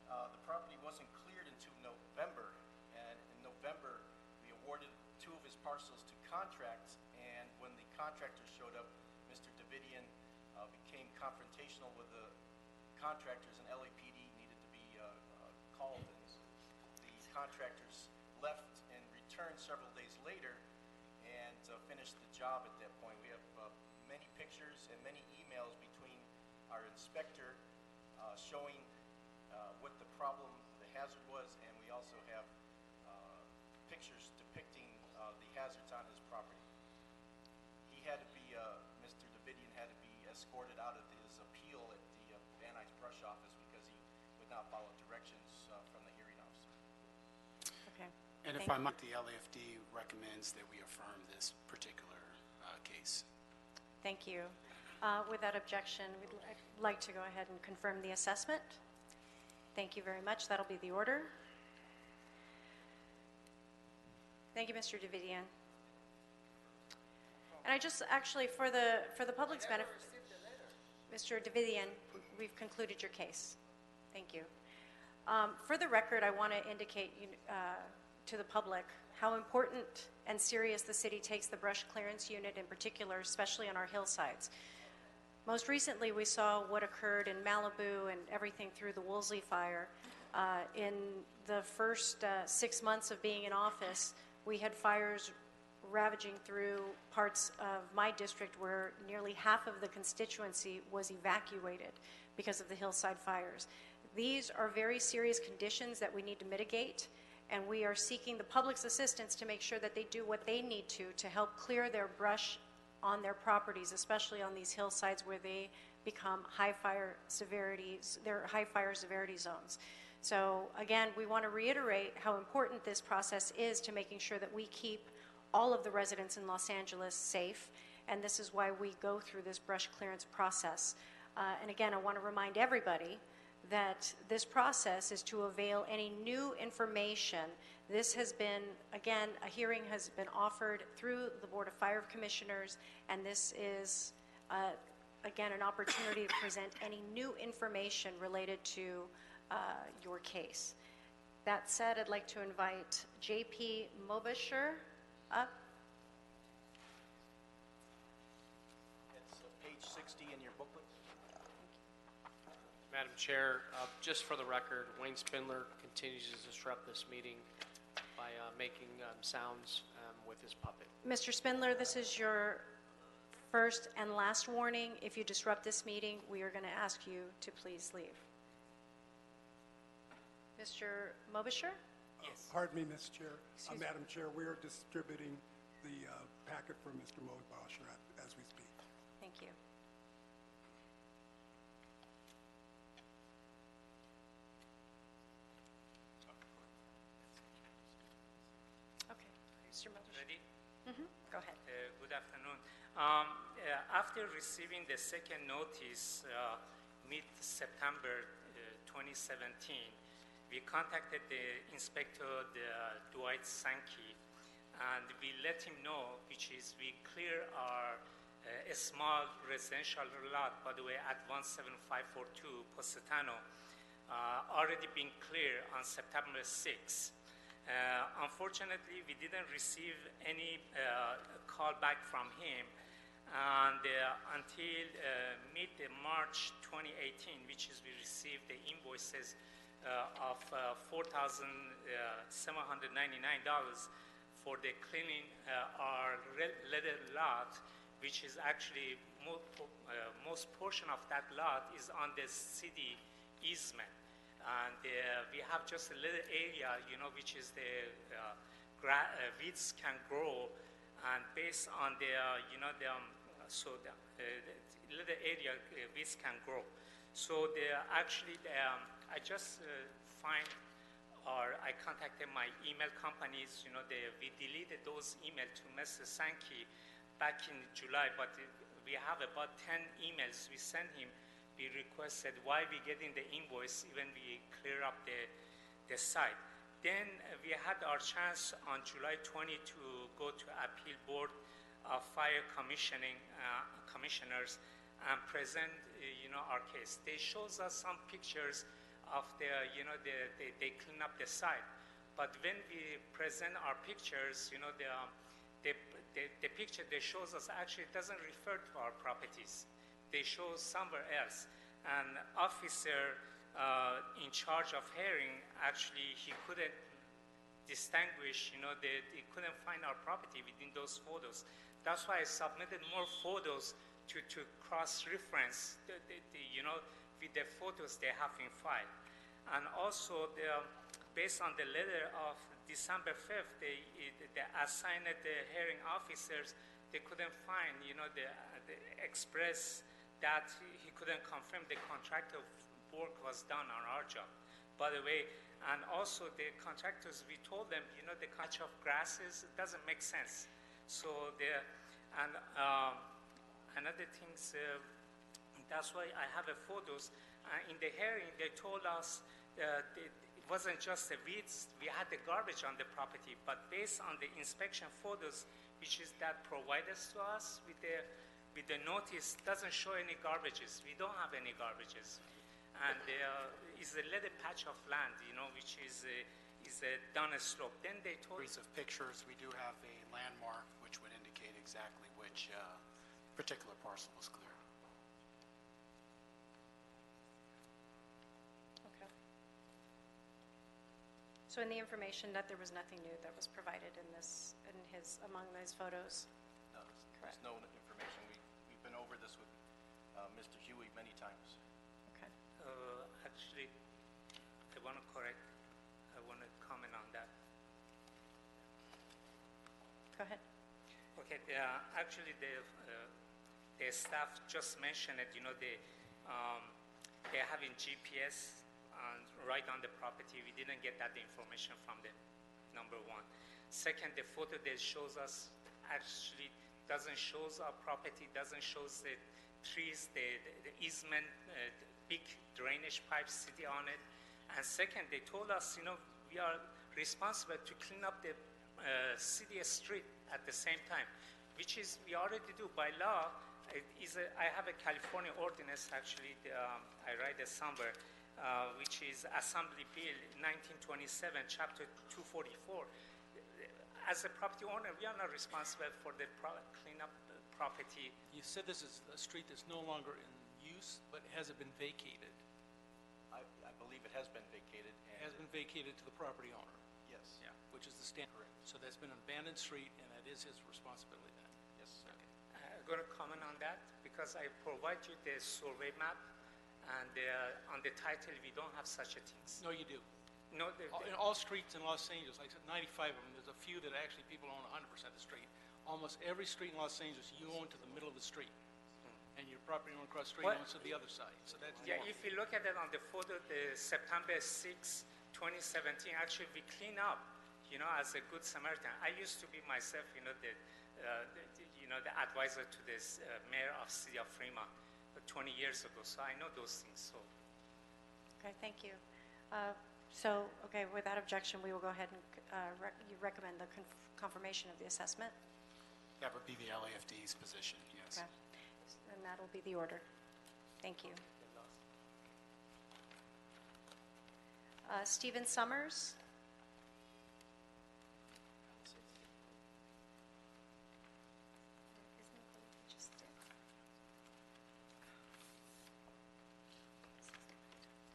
The property wasn't cleared until November, and in November we awarded 2 of his parcels to contracts, and when the contractors showed up, Mr. Davidian became confrontational with the contractors, and LAPD needed to be called, and the contractors left and returned several days later and finished the job at that point. We have many pictures and many emails between our inspector showing what the problem, the hazard was, and we also have pictures depicting the hazards on his property. He had to be, Mr. Davidian had to be escorted out of his appeal at the Van Nuys Brush Office because he would not follow directions from the hearing officer. Okay. And if I might, the LAFD recommends that we affirm this particular case. Thank you. Without objection, we'd like to go ahead and confirm the assessment. Thank you very much. That'll be the order. Thank you, Mr. Davidian. And I just actually, for the public's benefit, Mr. Davidian, we've concluded your case. Thank you. For the record, I want to indicate to the public how important and serious the city takes the brush clearance unit in particular, especially on our hillsides. Most recently, we saw what occurred in Malibu and everything through the Woolsey fire. In the first 6 months of being in office, we had fires ravaging through parts of my district where nearly half of the constituency was evacuated because of the hillside fires. These are very serious conditions that we need to mitigate, and we are seeking the public's assistance to make sure that they do what they need to help clear their brush on their properties, especially on these hillsides where they become high fire severity zones. So again, we want to reiterate how important this process is to making sure that we keep all of the residents in Los Angeles safe, and this is why we go through this brush clearance process. And again, I want to remind everybody that this process is to avail any new information. This has been, again, a hearing has been offered through the Board of Fire Commissioners, and this is, again, an opportunity to present any new information related to your case. That said, I'd like to invite J.P. Mobasher up. It's page 60 in your booklet. Madam Chair, just for the record, Wayne Spindler continues to disrupt this meeting by making sounds with his puppet. Mr. Spindler, this is your first and last warning. If you disrupt this meeting, we are going to ask you to please leave. Mr. Mobasher? Yes. Pardon me, Ms. Chair. Madam Chair, we are distributing the packet for Mr. Mobasher as we speak. Thank you. Okay. Mr. Mobasher. Ready? Go ahead. Good afternoon. After receiving the second notice mid-September 2017, we contacted the inspector, Dwight Sankey, and we let him know, which is we clear our a small residential lot, by the way, at 17542 Positano, already been clear on September 6. Unfortunately, we didn't receive any call back from him, and until mid-March 2018, which is we received the invoices of $4,799 for the cleaning our leather lot, which is actually most portion of that lot is on the city easement. And we have just a little area, which is the weeds can grow, and based on the, so the little area weeds can grow. So I just I contacted my email companies, we deleted those emails to Mr. Sankey back in July, but we have about 10 emails we sent him. We requested why we getting the invoice even we clear up the site. Then we had our chance on July 20 to go to Appeal Board of Fire Commissioners and present, our case. They shows us some pictures of they clean up the site. But when we present our pictures, the picture they shows us actually doesn't refer to our properties. They show somewhere else. And officer in charge of hearing, actually, he couldn't distinguish, they couldn't find our property within those photos. That's why I submitted more photos to cross-reference, with the photos they have in file. And also, based on the letter of December 5th, they assigned the hearing officers, they couldn't find, the express that he couldn't confirm the contractor work was done on our job. By the way, and also the contractors, we told them, the catch of grasses doesn't make sense. So another thing, that's why I have photos. In the hearing, they told us it wasn't just the weeds, we had the garbage on the property, but based on the inspection photos, which is that provided to us with the notice, doesn't show any garbages. We don't have any garbages. And is a little patch of land, which is a down a slope. Then they told Series of pictures, we do have a landmark which would indicate exactly which particular parcel was cleared. Okay. So in the information that there was nothing new that was provided among those photos? No, there's no information. We've been over this with Mr. Huey many times. Okay. Actually, I want to comment on that. Go ahead. Okay, actually, the staff just mentioned it, they're having GPS right on the property. We didn't get that information from them, number one. Second, the photo that shows us actually doesn't show our property, doesn't show the trees, the easement, big drainage pipes sitting on it. And second, they told us, we are responsible to clean up the city street at the same time, which is we already do by law. I have a California ordinance, actually, I write it somewhere, which is Assembly Bill 1927, Chapter 244. As a property owner, we are not responsible for the clean up property. You said this is a street that's no longer in use, but has it been vacated? I believe it has been vacated. It has been vacated to the property owner? Yes. Yeah, which is the standard. So that's been an abandoned street, and that is his responsibility then? Yes. Okay. I'm going to comment on that because I provide you the survey map, and on the title, we don't have such a thing. No, you do. No, In all streets in Los Angeles, like I said, 95 of them, there's a few that actually people own 100% of the street. Almost every street in Los Angeles, you own to the middle of the street. And your property owner across the street owns to the other side. So that's yeah, if you look at it on the photo, the September 6, 2017, actually we clean up, as a good Samaritan. I used to be myself, the advisor to this mayor of city of Fremont 20 years ago. So I know those things. So. Okay, thank you. Okay, without objection, we will go ahead and you recommend the confirmation of the assessment? That would be the LAFD's position, yes. Okay. And that'll be the order. Thank you. Stephen Summers?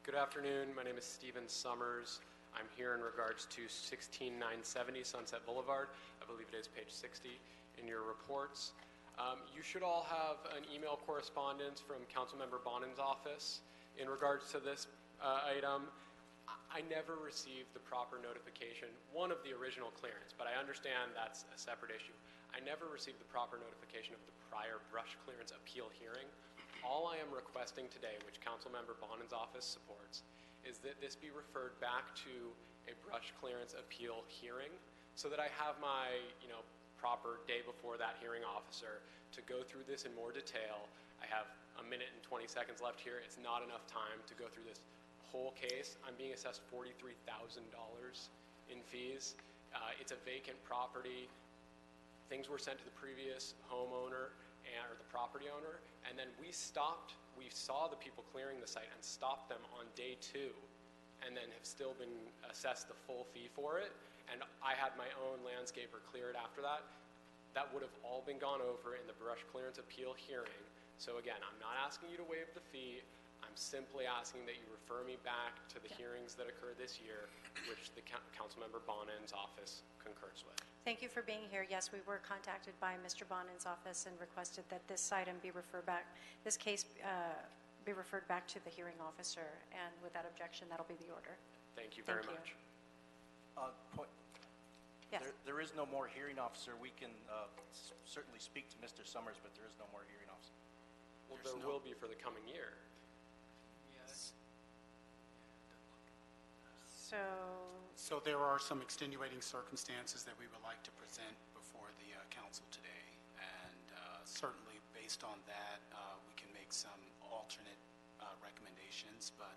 Good afternoon. My name is Stephen Summers. I'm here in regards to 16970 Sunset Boulevard. I believe it is page 60 in your reports. You should all have an email correspondence from Councilmember Bonin's office in regards to this item. I never received the proper notification, one of the original clearance, but I understand that's a separate issue. I never received the proper notification of the prior brush clearance appeal hearing. All I am requesting today, which Councilmember Bonin's office supports, is that this be referred back to a brush clearance appeal hearing so that I have my, proper day before that hearing officer to go through this in more detail. I have a minute and 20 seconds left here. It's not enough time to go through this whole case. I'm being assessed $43,000 in fees. It's a vacant property. Things were sent to the previous homeowner or the property owner, and then we saw the people clearing the site and stopped them on day 2, and then have still been assessed the full fee for it. And I had my own landscaper clear it after that. That would have all been gone over in the brush clearance appeal hearing. So again, I'm not asking you to waive the fee. I'm simply asking that you refer me back to the hearings that occurred this year, which the Councilmember Bonin's office concurs with. Thank you for being here. Yes, we were contacted by Mr. Bonin's office and requested that this item be referred back, this case be referred back to the hearing officer, and without objection, that'll be the order. Thank you very Thank you. much. Yes. There is no more hearing officer. We can certainly speak to Mr. Summers, but there is no more hearing officer. Well, there will be for the coming year. Yes. So there are some extenuating circumstances that we would like to present before the council today, and certainly based on that, we can make some alternate recommendations, but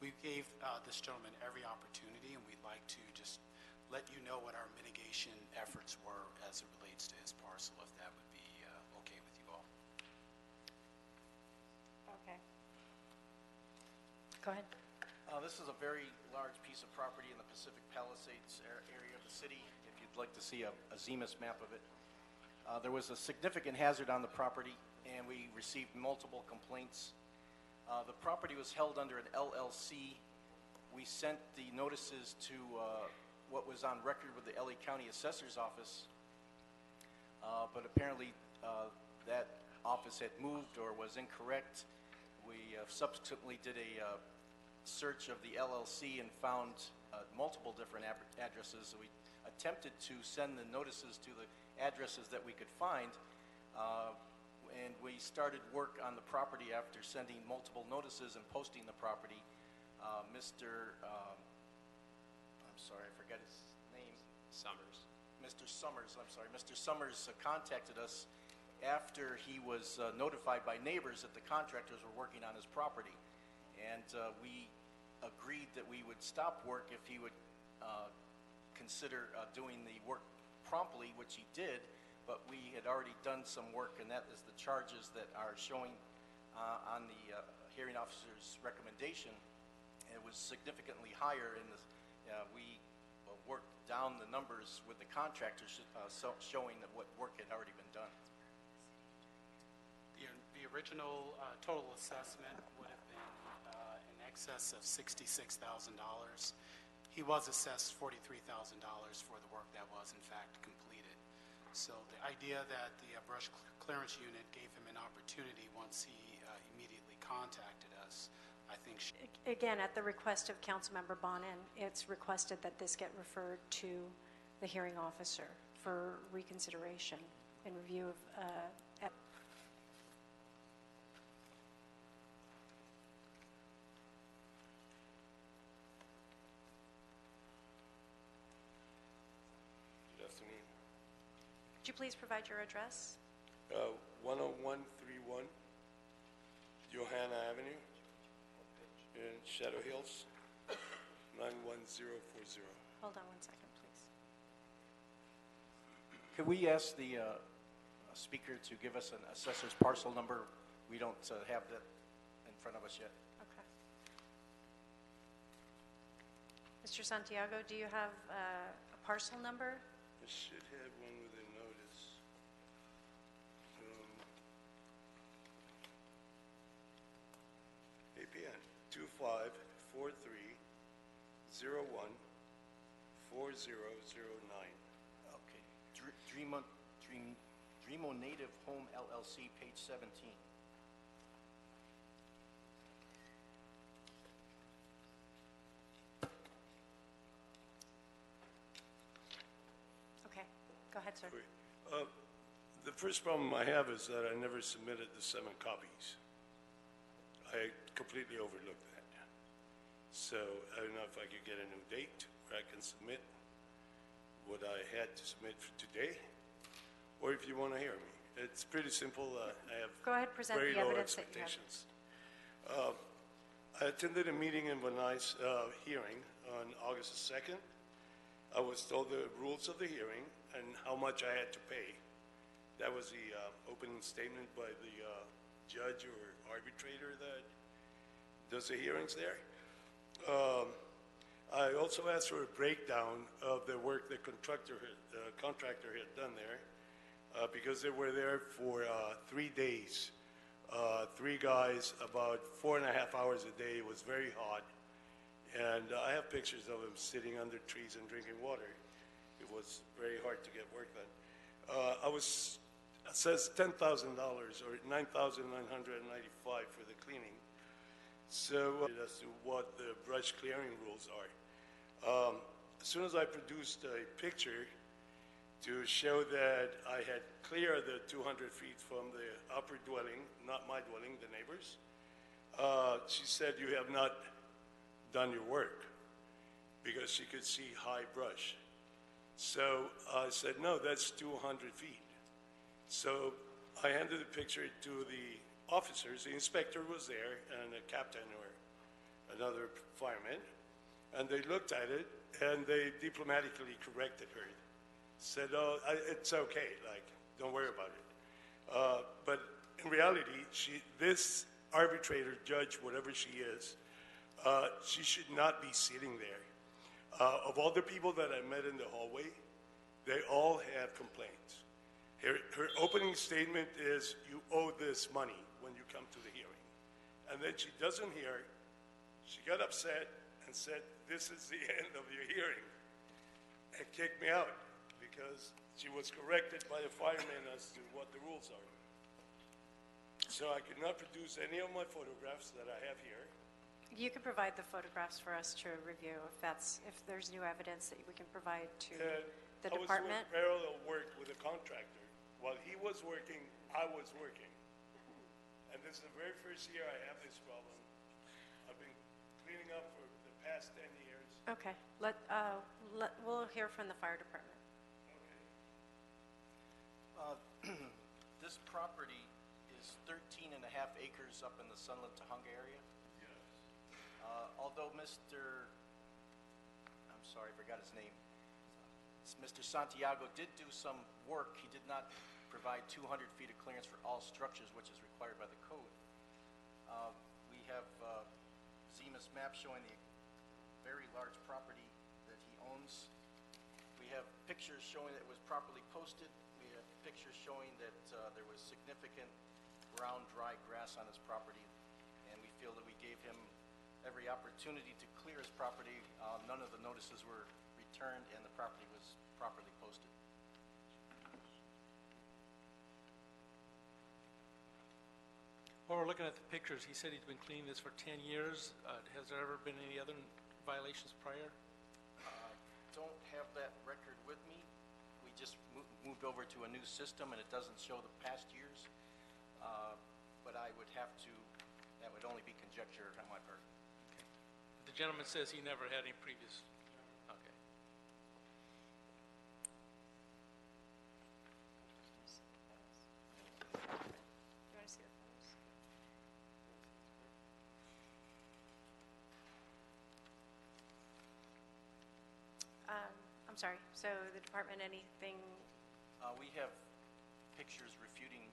we gave this gentleman every opportunity, and we'd like to just let you know what our mitigation efforts were as it relates to his parcel, if that would be okay with you all. Okay. Go ahead. This is a very large piece of property in the Pacific Palisades area of the city, if you'd like to see a ZEMIS map of it. There was a significant hazard on the property, and we received multiple complaints. The property was held under an LLC. We sent the notices to what was on record with the LA County Assessor's Office, but apparently that office had moved or was incorrect. We subsequently did a search of the LLC and found multiple different addresses. So we attempted to send the notices to the addresses that we could find, and we started work on the property after sending multiple notices and posting the property. I'm sorry, I forget his name. Summers. Mr. Summers, I'm sorry. Mr. Summers contacted us after he was notified by neighbors that the contractors were working on his property. And we agreed that we would stop work if he would consider doing the work promptly, which he did, but we had already done some work, and that is the charges that are showing on the hearing officer's recommendation. It was significantly higher in the, we worked down the numbers with the contractors showing that what work had already been done. The original total assessment would have been in excess of $66,000. He was assessed $43,000 for the work that was in fact completed. So the idea that the brush clearance unit gave him an opportunity once he immediately contacted us, I think. Again, at the request of Councilmember Bonin, it's requested that this get referred to the hearing officer for reconsideration and review of Good afternoon. Would you please provide your address? 10131 Johanna Avenue in Shadow Hills, 91040. Hold on one second, please. Could we ask the speaker to give us an assessor's parcel number? We don't have that in front of us yet. Okay. Mr. Santiago, do you have a parcel number? I should have one with a notice. APN 2543014009. Okay. Dreamo Native Home LLC, page 17. Okay, go ahead, sir. The first problem I have is that I never submitted the 7 copies. I completely overlooked that. So I don't know if I could get a new date where I can submit what I had to submit for today, or if you want to hear me. It's pretty simple. I have Go ahead, present very the low evidence that you have. expectations. I attended a meeting in Vanai's hearing on August the 2nd. I was told the rules of the hearing and how much I had to pay. That was the opening statement by the judge or arbitrator that does the hearings there. I also asked for a breakdown of the work the contractor had done there because they were there for 3 days Three guys, about 4.5 hours a day. It was very hot. And I have pictures of them sitting under trees and drinking water. It was very hard to get work done. It says $10,000 or $9,995 for the cleaning. So as to what the brush clearing rules are. As soon as I produced a picture to show that I had cleared the 200 feet from the upper dwelling, not my dwelling, the neighbors, she said, "You have not done your work," because she could see high brush. So I said, "No, that's 200 feet." So I handed the picture to the officers. The inspector was there, and a captain or another fireman, and they looked at it, and they diplomatically corrected her. Said, "Oh, it's okay, like, don't worry about it." But in reality, this arbitrator, judge, whatever she is, she should not be sitting there. Of all the people that I met in the hallway, they all have complaints. Her opening statement is, "You owe this money when you come to the hearing." And then she doesn't hear. She got upset and said, "This is the end of your hearing," and kicked me out because she was corrected by a fireman as to what the rules are. So I could not produce any of my photographs that I have here. You can provide the photographs for us to review if there's new evidence that we can provide to the department. I was doing parallel work with a contractor. While he was working, I was working. And this is the very first year I have this problem. I've been cleaning up for the past 10 years. Okay, we'll hear from the fire department. This property is 13.5 acres up in the Sunland Tahunga area. Yes. Although I'm sorry, I forgot his name. Mr. Santiago did do some work. He did not provide 200 feet of clearance for all structures, which is required by the code. We have Zemus map showing the very large property that he owns. We have pictures showing that it was properly posted. We have pictures showing that there was significant brown, dry grass on his property, and we feel that we gave him every opportunity to clear his property. None of the notices were returned, and the property was properly posted. While we're looking at the pictures, he said he's been cleaning this for 10 years. Has there ever been any other violations prior? I don't have that record with me. We just moved over to a new system, and it doesn't show the past years. But I would have to, that would only be conjecture on my part. The gentleman says he never had any previous. Okay. Do you want to see the photos? I'm sorry, so the department, anything? We have pictures refuting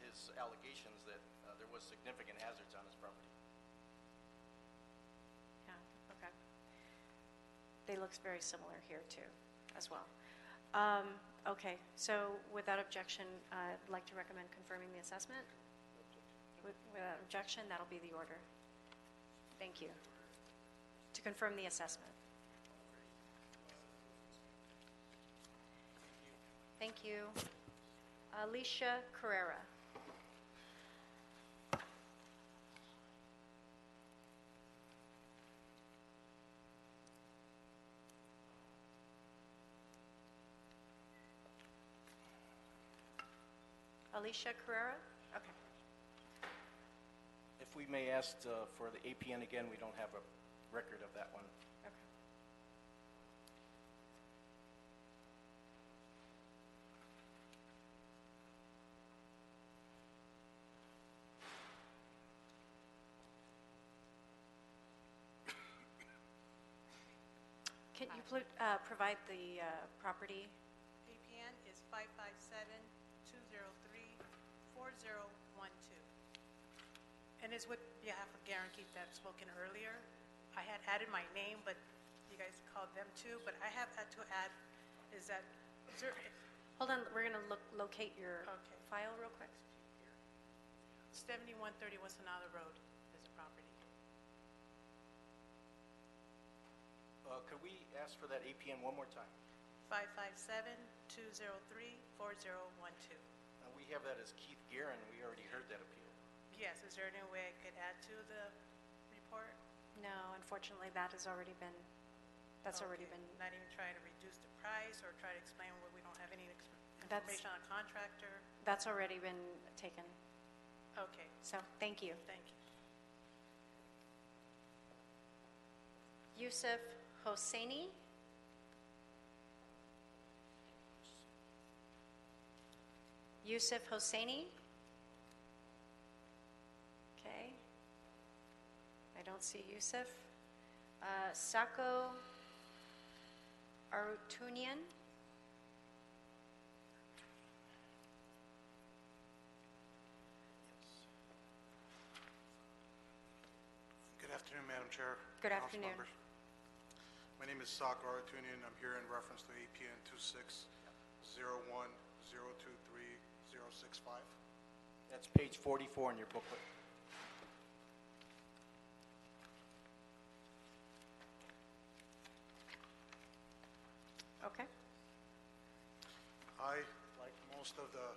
his allegations that there was significant hazards on his property. Yeah, okay. They look very similar here too, as well. Okay, so without objection, I'd like to recommend confirming the assessment. Without objection, that'll be the order. Thank you. To confirm the assessment. Thank you. Alicia Carrera. Alicia Carrera? Okay. If we may ask for the APN again, we don't have a record of that one. Okay. Can you provide the property? APN is 557-203-4012. And is with behalf of Guaranteed that spoken earlier. I had added my name, but you guys called them too, but I have had to add, is there, Hold on, we're going to locate your file real quick. 7130 Wasanaga Road is the property. Could we ask for that APN one more time? 557-203-4012. We have that as Keith Guerin. We already heard that appeal. Yes, is there any way I could add to the report? No, unfortunately, that has already been, that's already Okay. been, Not even try to reduce the price or try to explain where we don't have any That's- information on a contractor? that's already been taken. Okay, So, thank you. thank you. Yusuf Hosseini? Yusuf Hosseini? Okay. I don't see Yusuf. Sako Arutunian? Good afternoon, Madam Chair. Good council afternoon. members. My name is Sako Aratunian. I'm here in reference to APN 2601023065. That's page 44 in your booklet. Okay. I, like most of the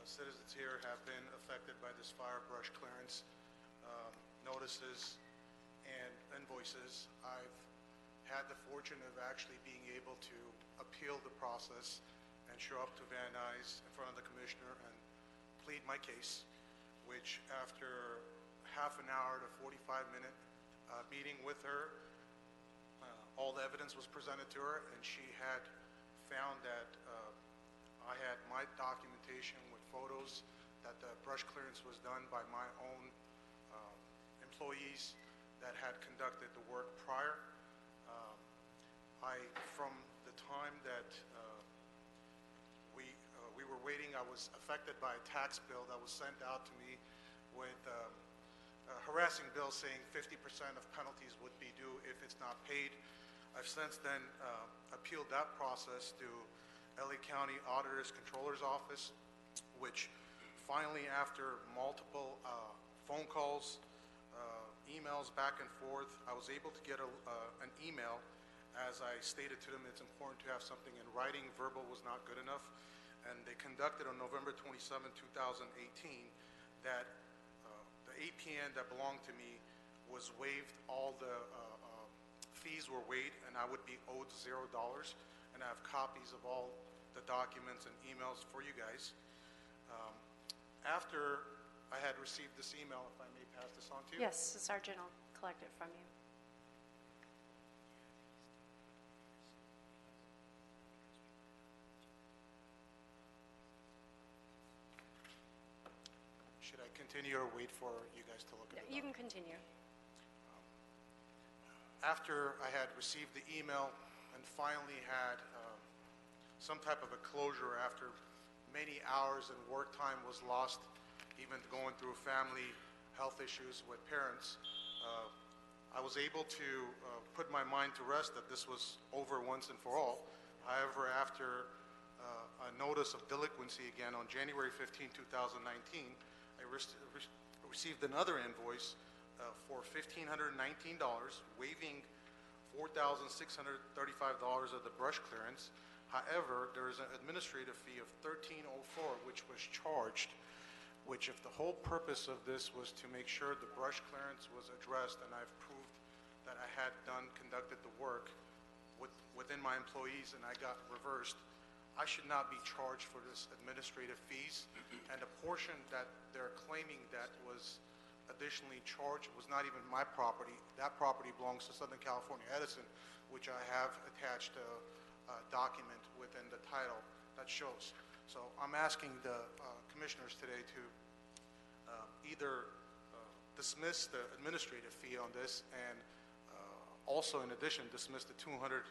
citizens here, have been affected by this fire brush clearance notices and invoices. I've had the fortune of actually being able to appeal the process and show up to Van Nuys in front of the commissioner and plead my case, which after half an hour to 45-minute meeting with her, all the evidence was presented to her, and she had found that I had my documentation with photos that the brush clearance was done by my own employees that had conducted the work prior. From the time that we were waiting, I was affected by a tax bill that was sent out to me with a harassing bill saying 50% of penalties would be due if it's not paid. I've since then appealed that process to LA County Auditor's Controller's Office, which finally, after multiple phone calls, emails back and forth, I was able to get an email. As I stated to them, it's important to have something in writing. Verbal was not good enough. And they conducted on November 27, 2018, that the APN that belonged to me was waived. All the fees were waived, and I would be owed $0. And I have copies of all the documents and emails for you guys. After I had received this email, if I may pass this on to you. Yes, the sergeant will collect it from you. Should I continue or wait for you guys to look at it? You can continue. After I had received the email and finally had some type of a closure after many hours and work time was lost, even going through family health issues with parents, I was able to put my mind to rest that this was over once and for all. However, after a notice of delinquency again on January 15, 2019, I received another invoice for $1,519, waiving $4,635 of the brush clearance. However, there is an administrative fee of $1,304 which was charged, which if the whole purpose of this was to make sure the brush clearance was addressed, and I've proved that I had conducted the work within my employees and I got reversed, I should not be charged for this administrative fees. And the portion that they're claiming that was additionally charged was not even my property. That property belongs to Southern California Edison, which I have attached a document within the title that shows. So I'm asking the commissioners today to either dismiss the administrative fee on this and also in addition dismiss the $230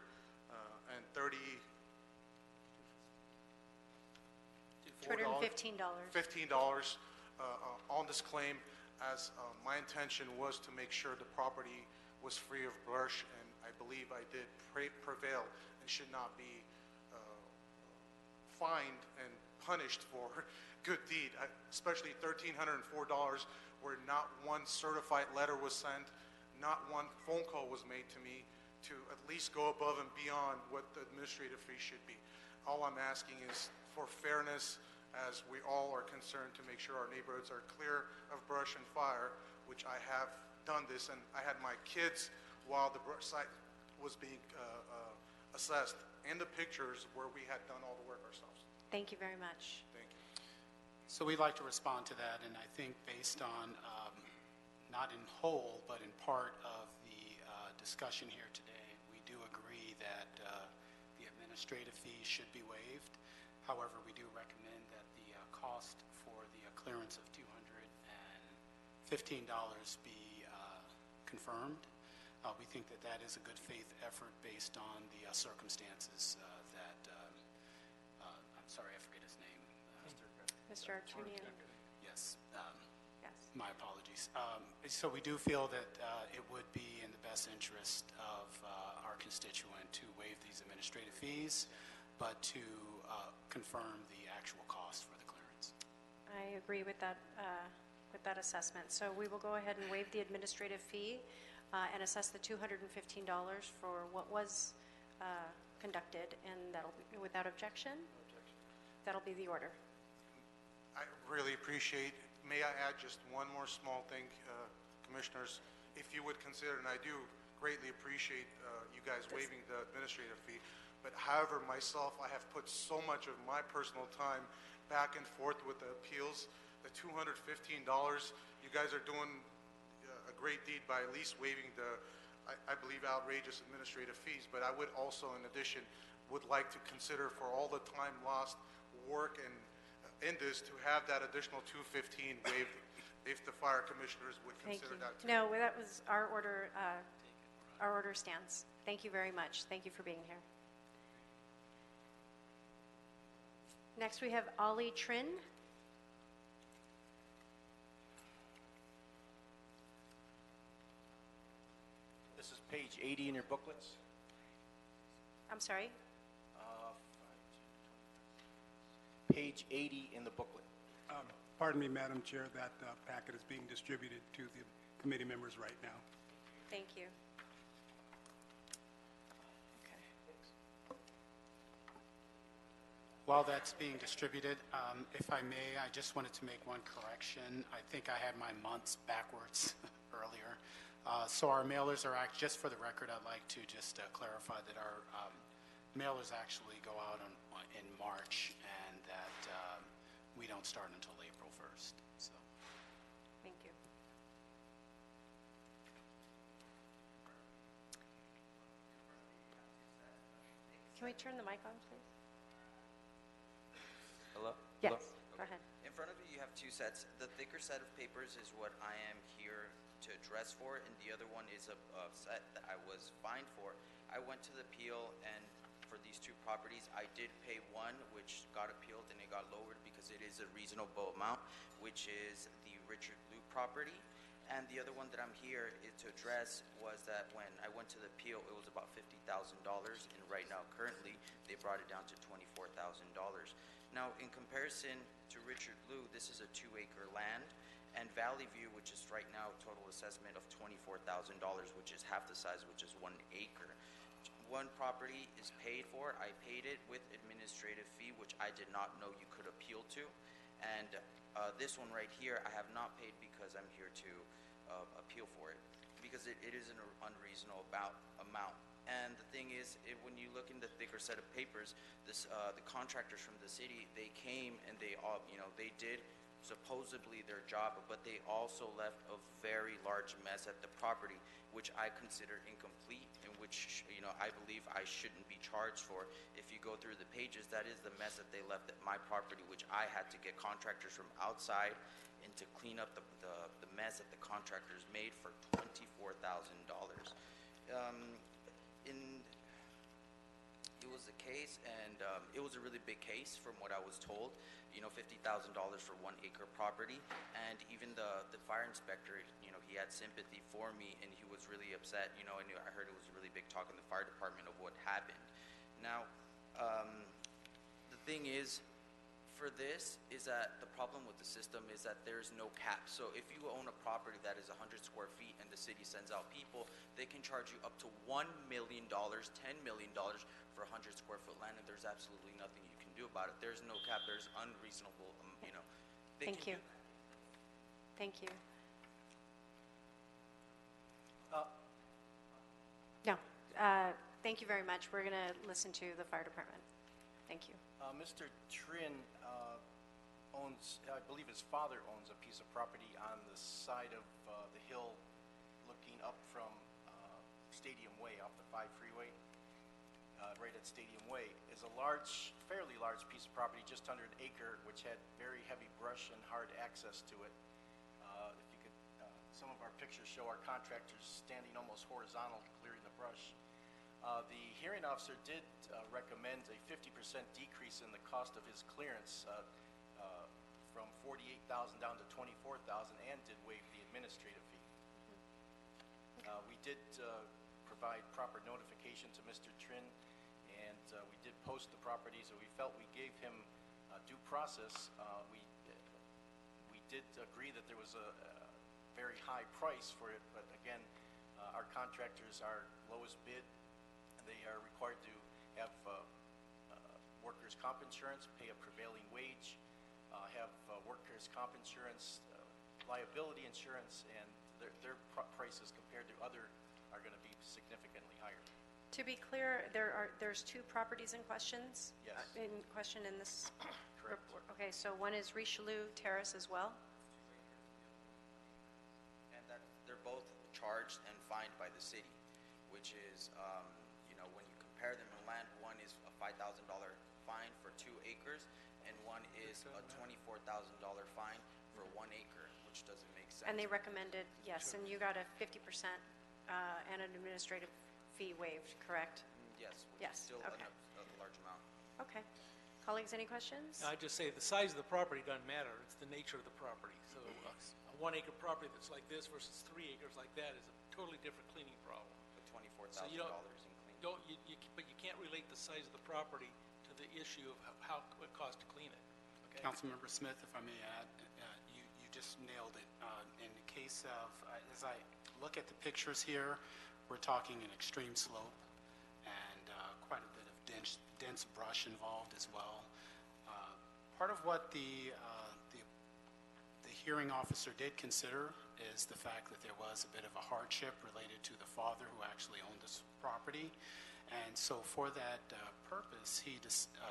$215. $15 on this claim, as my intention was to make sure the property was free of brush, and I believe I did prevail and should not be fined and punished for good deed, especially $1,304, where not one certified letter was sent, not one phone call was made to me to at least go above and beyond what the administrative fee should be. All I'm asking is for fairness, as we all are concerned to make sure our neighborhoods are clear of brush and fire, which I have done this, and I had my kids, while the brush site was being assessed, and the pictures where we had done all the work ourselves. Thank you very much. Thank you. So we'd like to respond to that, and I think based on, not in whole, but in part of the discussion here today, we do agree that the administrative fee should be waived. However, we do recommend that the cost for the clearance of $215 be confirmed. We think that that is a good faith effort based on the circumstances that, I'm sorry, I forget his name. Mr. Artunian. Yes. Yes. My apologies. So we do feel that it would be in the best interest of our constituent to waive these administrative fees, but to confirm the actual cost for the clearance. I agree with that assessment. So we will go ahead and waive the administrative fee and assess the $215 for what was conducted, and that'll be without objection. That'll be the order. I really appreciate, may I add just one more small thing, Commissioners, if you would consider, and I do greatly appreciate you guys waiving the administrative fee, but however, myself, I have put so much of my personal time back and forth with the appeals. The $215, you guys are doing a great deed by at least waiving the, I believe, outrageous administrative fees, but I would also, in addition, would like to consider for all the time lost, work, and in this, to have that additional $215 waived, if the fire commissioners would Thank consider you. that too. No, that was our order. Our order stands. Thank you very much. Thank you for being here. Next, we have Ollie Trin. This is page 80 in your booklets. I'm sorry? Page 80 in the booklet. Pardon me, Madam Chair, that packet is being distributed to the committee members right now. Thank you. While that's being distributed, if I may, I just wanted to make one correction. I think I had my months backwards earlier. So our mailers are, just for the record, I'd like to just clarify that our mailers actually go out in March, and that we don't start until April 1st. So. Thank you. Can we turn the mic on, please? Hello? Yes, Hello? go ahead. In front of you, you have two sets. The thicker set of papers is what I am here to address for, and the other one is a set that I was fined for. I went to the appeal, and for these two properties, I did pay one, which got appealed, and it got lowered because it is a reasonable amount, which is the Richard Blue property. And the other one that I'm here to address was that when I went to the appeal, it was about $50,000, and right now, currently, they brought it down to $24,000. Now, in comparison to Richard Blue, this is a 2-acre land, and Valley View, which is right now a total assessment of $24,000, which is half the size, which is 1 acre. One property is paid for. I paid it with administrative fee, which I did not know you could appeal to. And this one right here, I have not paid because I'm here to appeal for it, because it is an unreasonable amount. And the thing is, when you look in the thicker set of papers, the contractors from the city, they came and they all, they did supposedly their job, but they also left a very large mess at the property, which I consider incomplete, and which, I believe I shouldn't be charged for. If you go through the pages, that is the mess that they left at my property, which I had to get contractors from outside and to clean up the mess that the contractors made for $24,000. It was a case, and it was a really big case from what I was told. $50,000 for 1 acre property, and even the fire inspector, he had sympathy for me, and he was really upset. And I heard it was a really big talk in the fire department of what happened. Now, the thing is, For this is that the problem with the system is that there's no cap. So if you own a property that is 100 square feet and the city sends out people, they can charge you up to $1 million, $10 million for 100 square foot land, and there's absolutely nothing you can do about it. There's no cap. There's unreasonable, they Thank can you. Thank you. No, thank you very much. We're going to listen to the fire department. Thank you. Mr. Trin owns, I believe his father owns a piece of property on the side of the hill looking up from Stadium Way, off the 5 freeway, right at Stadium Way, is a large, fairly large piece of property, just under an acre, which had very heavy brush and hard access to it. If you could, some of our pictures show our contractors standing almost horizontal clearing the brush. The hearing officer did recommend a 50% decrease in the cost of his clearance from $48,000 down to $24,000, and did waive the administrative fee. We did provide proper notification to Mr. Trin, and we did post the property, so we felt we gave him due process. We did agree that there was a very high price for it, but again, our contractors are lowest bid. They are required to have workers' comp insurance, pay a prevailing wage, have workers' comp insurance, liability insurance, and their prices compared to other are going to be significantly higher. To be clear, there's two properties in questions? Yes. In question in this Correct. report? Okay, so one is Richelieu Terrace as well? And that they're both charged and fined by the city, which is, when you compare them in land, one is a $5,000 fine for 2 acres, and one is a $24,000 fine for 1 acre, which doesn't make sense. And they recommended, yes, and you got a 50% and an administrative fee waived, correct? Yes, which Yes, is still okay. a large amount. Okay. Colleagues, any questions? I just say the size of the property doesn't matter, it's the nature of the property. So a 1 acre property that's like this versus 3 acres like that is a totally different cleaning problem. The $24,000 So you in cleaning. but you can't relate the size of the property to the issue of how it costs to clean it. Okay? Councilmember Smith, if I may add, you just nailed it. In the case of, as I look at the pictures here, we're talking an extreme slope and quite a bit of dense brush involved as well. Part of what the hearing officer did consider is the fact that there was a bit of a hardship related to the father who actually owned this property. And so for that purpose,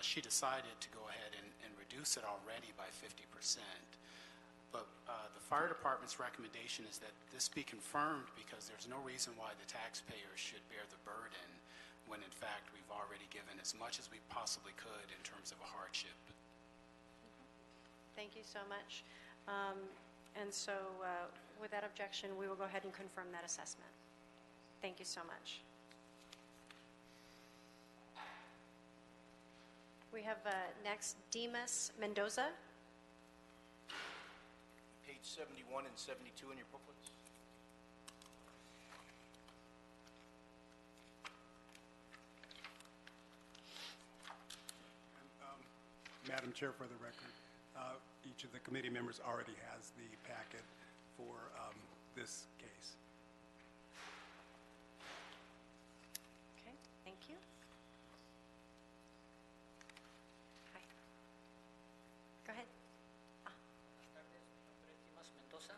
she decided to go ahead and reduce it already by 50%. But the fire department's recommendation is that this be confirmed because there's no reason why the taxpayers should bear the burden when in fact we've already given as much as we possibly could in terms of a hardship. Thank you so much. And so without objection, we will go ahead and confirm that assessment. Thank you so much. We have next Dimas Mendoza. Page 71 and 72 in your booklets. Madam Chair, for the record, each of the committee members already has the packet for this case. Okay, thank you. Hi. Go ahead. Buenas tardes, mi nombre es Dimas Mendoza.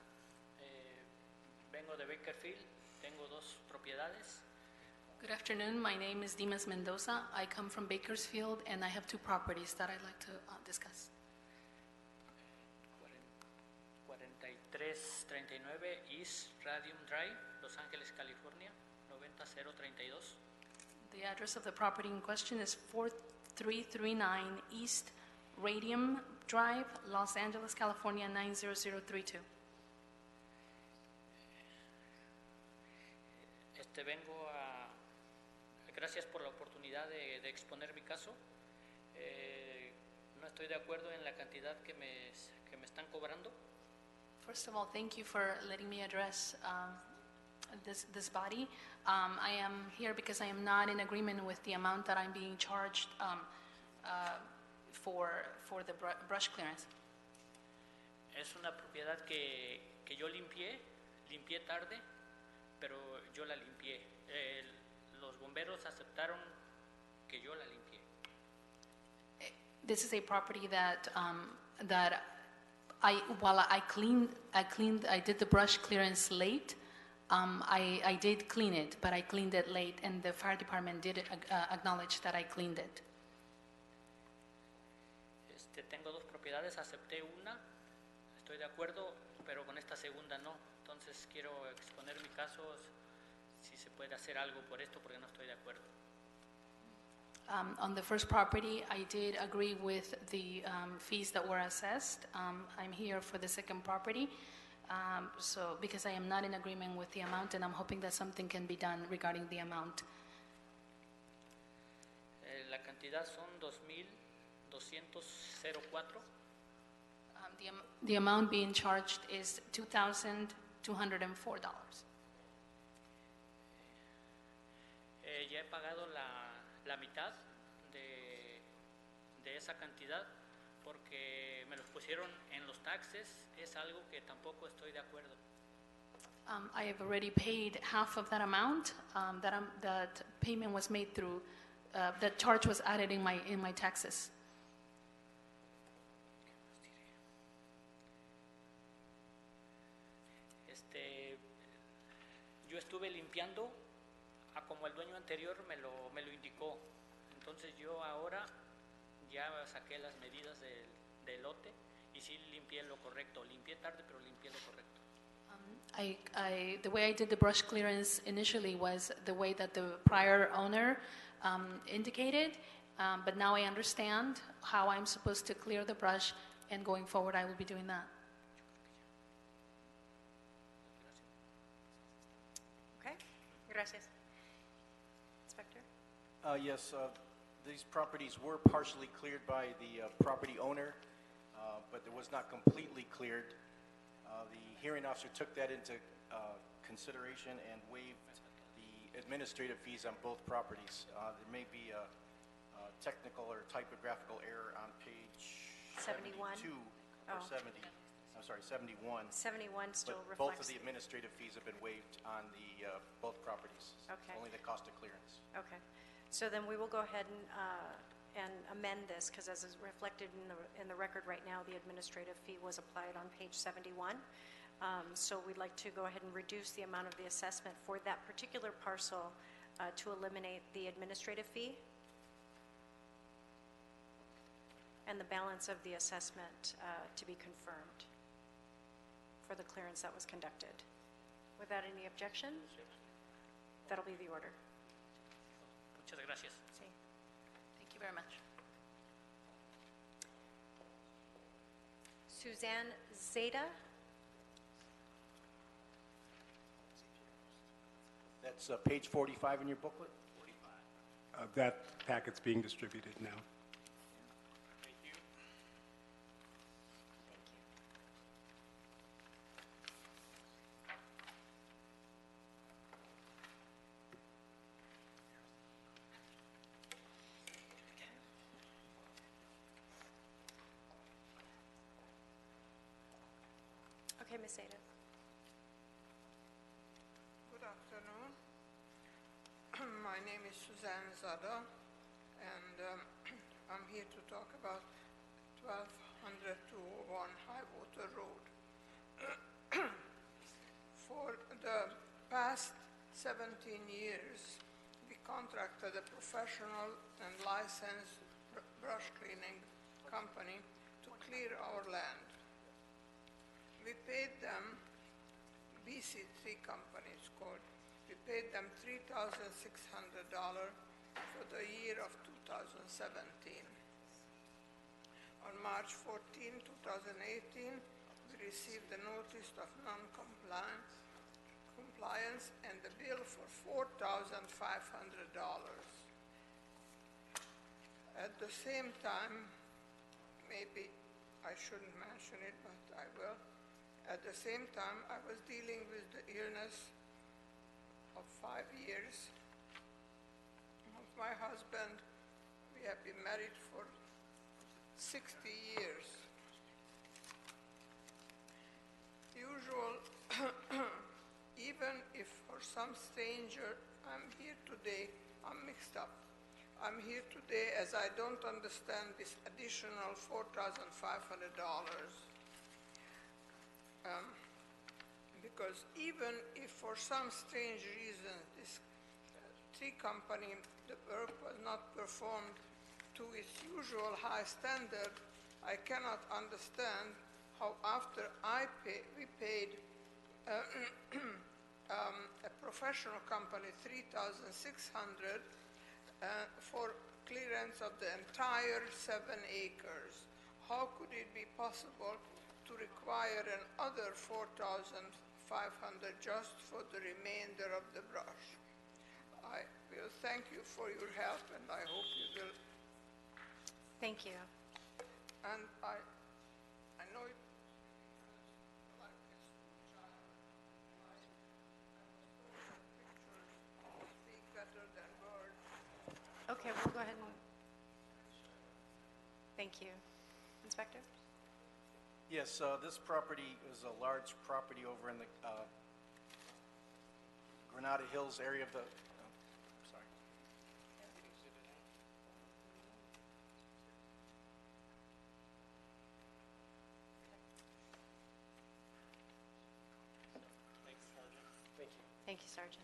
Vengo de Bakersfield, tengo 2 propiedades. Good afternoon. My name is Dimas Mendoza. I come from Bakersfield, and I have 2 properties that I'd like to discuss. 4339 East Radium Drive, Los Angeles, California, 90032. The address of the property in question is 4339 East Radium Drive, Los Angeles, California, 90032. Vengo a... Gracias por la oportunidad de exponer mi caso. No estoy de acuerdo en la cantidad que me están cobrando. First of all, thank you for letting me address this body. I am here because I am not in agreement with the amount that I'm being charged for the brush clearance. Es una propiedad que yo limpié tarde, pero yo la limpié. Los bomberos aceptaron que yo la limpié. This is a property that while I did the brush clearance late. I did clean it, but I cleaned it late, and the fire department did acknowledge that I cleaned it. Tengo dos propiedades, acepté una, estoy de acuerdo, pero con esta segunda no. Entonces quiero exponer mi caso, si se puede hacer algo por esto, porque no estoy de acuerdo. On the first property, I did agree with the fees that were assessed. I'm here for the second property. So because I am not in agreement with the amount, and I'm hoping that something can be done regarding the amount. La cantidad son 2,204. The amount being charged is $2,204. Ya he pagado la mitad de esa cantidad porque me los pusieron en los taxes. Es algo que tampoco estoy de acuerdo. I have already paid half of that amount. That payment was made through. That charge was added in my taxes. Yo estuve limpiando como el dueño anterior me lo indicó. Entonces yo ahora ya saqué las medidas del lote y sí limpié lo correcto. Limpié tarde, pero limpié lo correcto. The way I did the brush clearance initially was the way that the prior owner indicated, but now I understand how I'm supposed to clear the brush, and going forward I will be doing that. Okay, gracias. Inspector? Yes, these properties were partially cleared by the property owner, but it was not completely cleared. The hearing officer took that into consideration and waived the administrative fees on both properties. There may be a technical or typographical error on page 71. 72 or 70. I'm sorry, 71. 71 still But both of reflects. the administrative fees have been waived on the both properties. Okay. Only the cost of clearance. Okay, so then we will go ahead and amend this, because as is reflected in the record right now, the administrative fee was applied on page 71. So we'd like to go ahead and reduce the amount of the assessment for that particular parcel to eliminate the administrative fee and the balance of the assessment to be confirmed for the clearance that was conducted. Without any objection, that'll be the order. Muchas gracias. Sí. Thank you very much. Suzanne Zeta. That's page 45 in your booklet? That packet's being distributed now. Thank you. Okay, Ms. Zeta. Good afternoon. My name is Suzanne Zada, and I'm here to talk about 120201 Highwater Road. For the past 17 years, we contracted a professional and licensed brush cleaning company to clear our land. We paid them, BC3 company it's called, we paid them $3,600 for the year of 2017. On March 14, 2018, we received a notice of non-compliance and the bill for $4,500. At the same time, maybe I shouldn't mention it, but I will. At the same time, I was dealing with the illness of 5 years of my husband. We have been married for 60 years. Even if for some stranger I'm here today, I'm mixed up. I'm here today as I don't understand this additional $4,500. Because even if for some strange reason this tree company, the work was not performed to its usual high standard, I cannot understand how after we paid a professional company $3,600 for clearance of the entire 7 acres. How could it be possible to require another $4,500 just for the remainder of the brush? I will thank you for your help, and I hope you will. Thank you. And I know it. Speak better than words. Okay, we'll go ahead and, thank you. Inspector? Yes, this property is a large property over in the Granada Hills area of the, sorry. Thank you, Sergeant.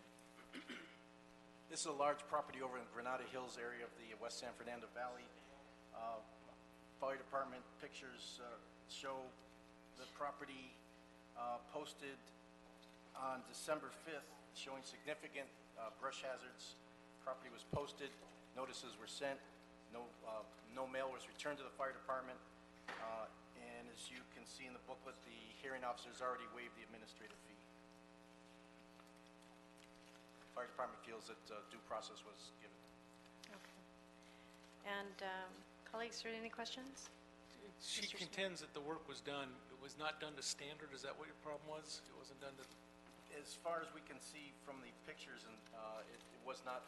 This is a large property over in Granada Hills area of the West San Fernando Valley. Fire department pictures show the property posted on December 5th showing significant brush hazards. Property was posted, notices were sent, no mail was returned to the fire department, and as you can see in the booklet, the hearing officers already waived the administrative fee. Fire department feels that due process was given. Okay. And colleagues, are there any questions? She Mr. Smith? contends that the work was done, it was not done to standard. Is that what your problem was? It wasn't done to... As far as we can see from the pictures, and it was not,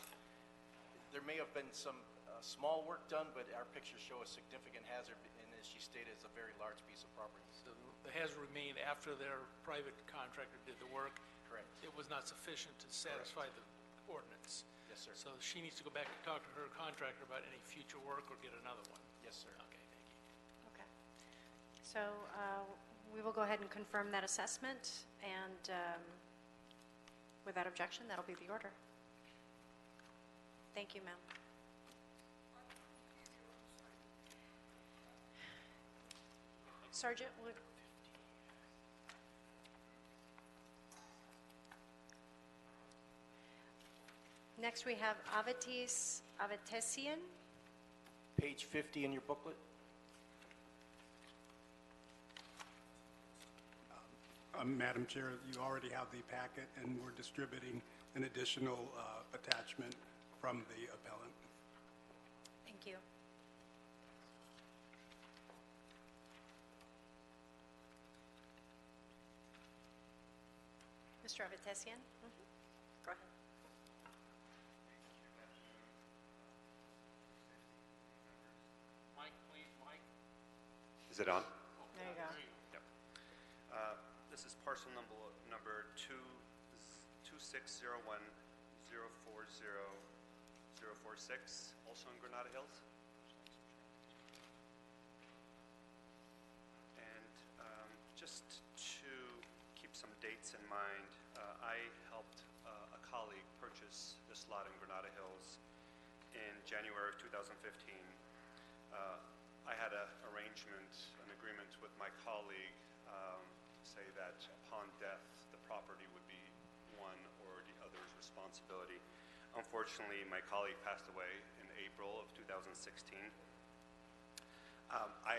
there may have been some small work done, but our pictures show a significant hazard, and as she stated, it's a very large piece of property. So the hazard remained after their private contractor did the work. Correct. It was not sufficient to satisfy the ordinance. Yes, sir. So she needs to go back and talk to her contractor about any future work or get another one. Yes, sir. Okay, thank you. Okay. So we will go ahead and confirm that assessment, and without objection, that'll be the order. Thank you, ma'am. Sergeant, would... Next, we have Avetesian. Page 50 in your booklet. Madam Chair, you already have the packet, and we're distributing an additional attachment from the appellant. Thank you. Mr. Avetesian? Go ahead. Mike, please, Mike. Is it on? There you go. Yep. This is parcel number 2601040046, also in Granada Hills. And just to keep some dates in mind, I helped a colleague purchase this lot in Granada Hills in January of 2015. I had an agreement with my colleague, say that upon death, the property would be one or the other's responsibility. Unfortunately, my colleague passed away in April of 2016. I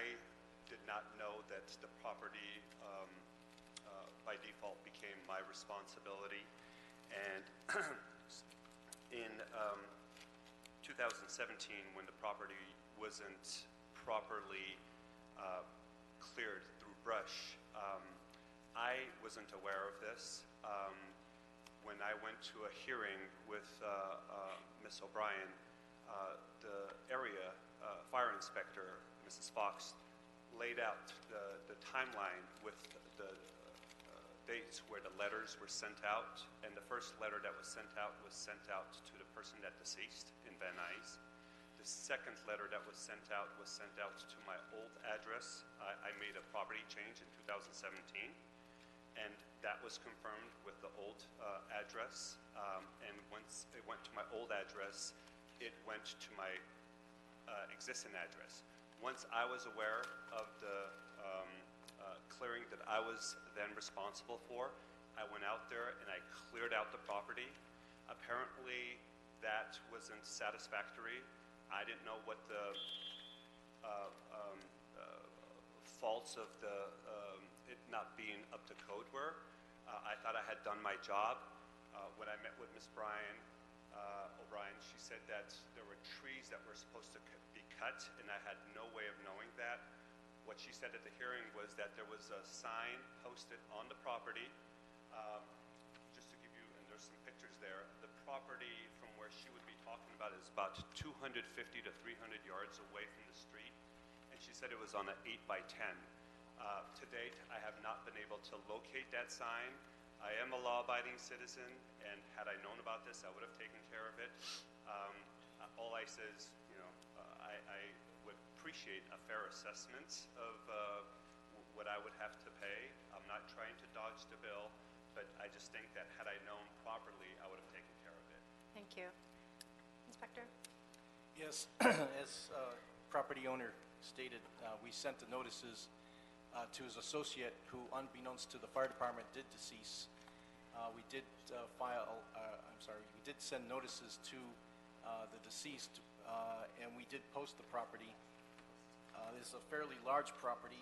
did not know that the property by default became my responsibility, and in 2017, when the property wasn't properly cleared through brush, I wasn't aware of this. When I went to a hearing with Ms. O'Brien, the area fire inspector Mrs. Fox laid out the timeline with the dates where the letters were sent out, and the first letter that was sent out to the person that deceased in Van Nuys. The second letter that was sent out to my old address. I made a property change in 2017, and that was confirmed with the old address. And once it went to my old address, it went to my existing address. Once I was aware of the clearing that I was then responsible for, I went out there and I cleared out the property. Apparently, that wasn't satisfactory. I didn't know what the faults of it not being up to code were. I thought I had done my job. When I met with Ms. O'Brien, she said that there were trees that were supposed to be cut, and I had no way of knowing that. What she said at the hearing was that there was a sign posted on the property. Just to give you, and there's some pictures there, the property from where she would be talking about is about 250 to 300 yards away from the street, and she said it was on an 8x10. To date, I have not been able to locate that sign. I am a law-abiding citizen, and had I known about this, I would have taken care of it. All I say is, I would appreciate a fair assessment of what I would have to pay. I'm not trying to dodge the bill, but I just think that had I known properly, I would have taken care of it. Thank you. Inspector? Yes, as property owner stated, we sent the notices to his associate, who, unbeknownst to the fire department, did decease. We did we did send notices to the deceased, and we did post the property. This is a fairly large property,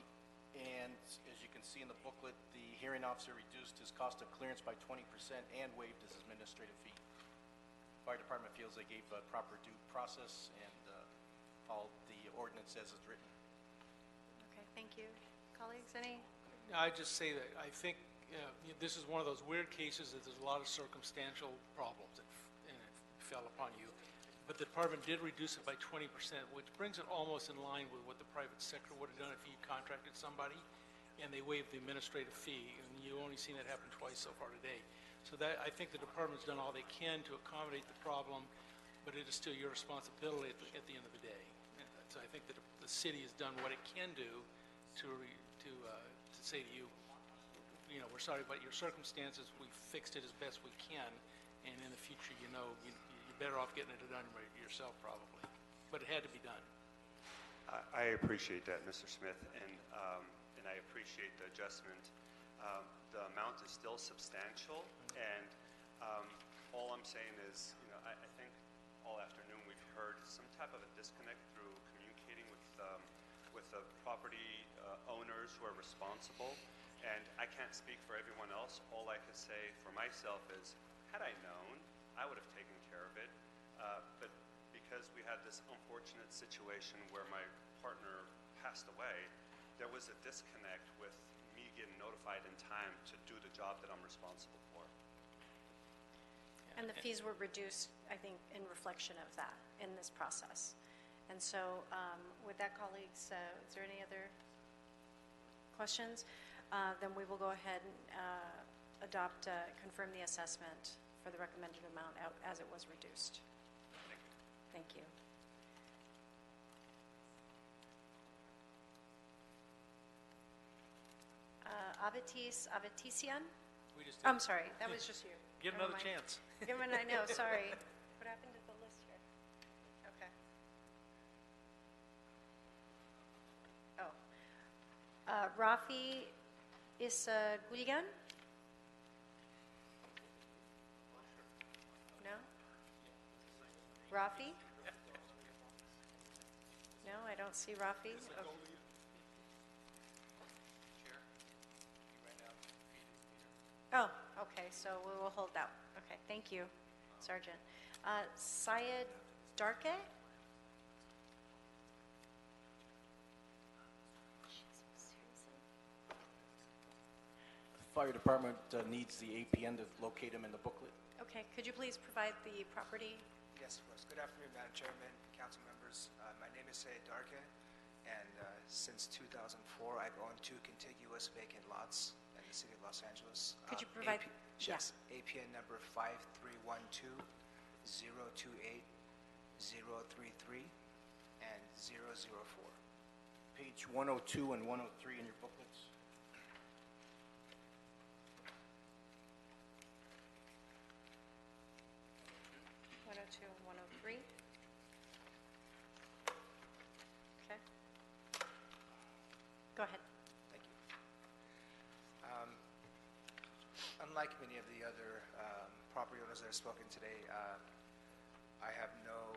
and as you can see in the booklet, the hearing officer reduced his cost of clearance by 20% and waived his administrative fee. Fire department feels they gave a proper due process and followed the ordinance as it's written. Okay, thank you. Colleagues, any? I just say that I think this is one of those weird cases that there's a lot of circumstantial problems and it fell upon you. But the department did reduce it by 20%, which brings it almost in line with what the private sector would have done if you contracted somebody, and they waived the administrative fee, and you've only seen that happen twice so far today. So that, I think the department's done all they can to accommodate the problem, but it is still your responsibility at the end of the day. And so I think that the city has done what it can do to say to you, we're sorry about your circumstances, we fixed it as best we can, and in the future, you're better off getting it done yourself probably. But it had to be done. I appreciate that, Mr. Smith, and I appreciate the adjustment. The amount is still substantial, and all I'm saying is, I think all afternoon we've heard some type of a disconnect through communicating with the property owners who are responsible, and I can't speak for everyone else. All I can say for myself is, had I known, I would have taken care of it, but because we had this unfortunate situation where my partner passed away, there was a disconnect with me getting notified in time to do the job that I'm responsible for. And the fees were reduced, I think, in reflection of that in this process. And so with that, colleagues, is there any other questions? Then we will go ahead and confirm the assessment for the recommended amount as it was reduced. Thank you. Avetisian? I'm sorry, that was just you. Get another chance. Give him, I know, sorry. What happened to the list here? Okay. Rafi Isaguligan? No? Rafi? No, I don't see Rafi. Okay. Oh, okay, so we will hold that. Okay, thank you, Sergeant. Syed Darke? The fire department needs the APN to locate him in the booklet. Okay, could you please provide the property? Yes, of course. Good afternoon, Madam Chairman, council members. My name is Syed Darke. and since 2004, I've owned 2 contiguous vacant lots in the city of Los Angeles. Could you provide- Yes, APN number 5312-028-033 and 004. Page 102 and 103 in your booklets. One oh two and 103. Okay. Go ahead. Thank you. Unlike many of the other property owners that have spoken today, I have no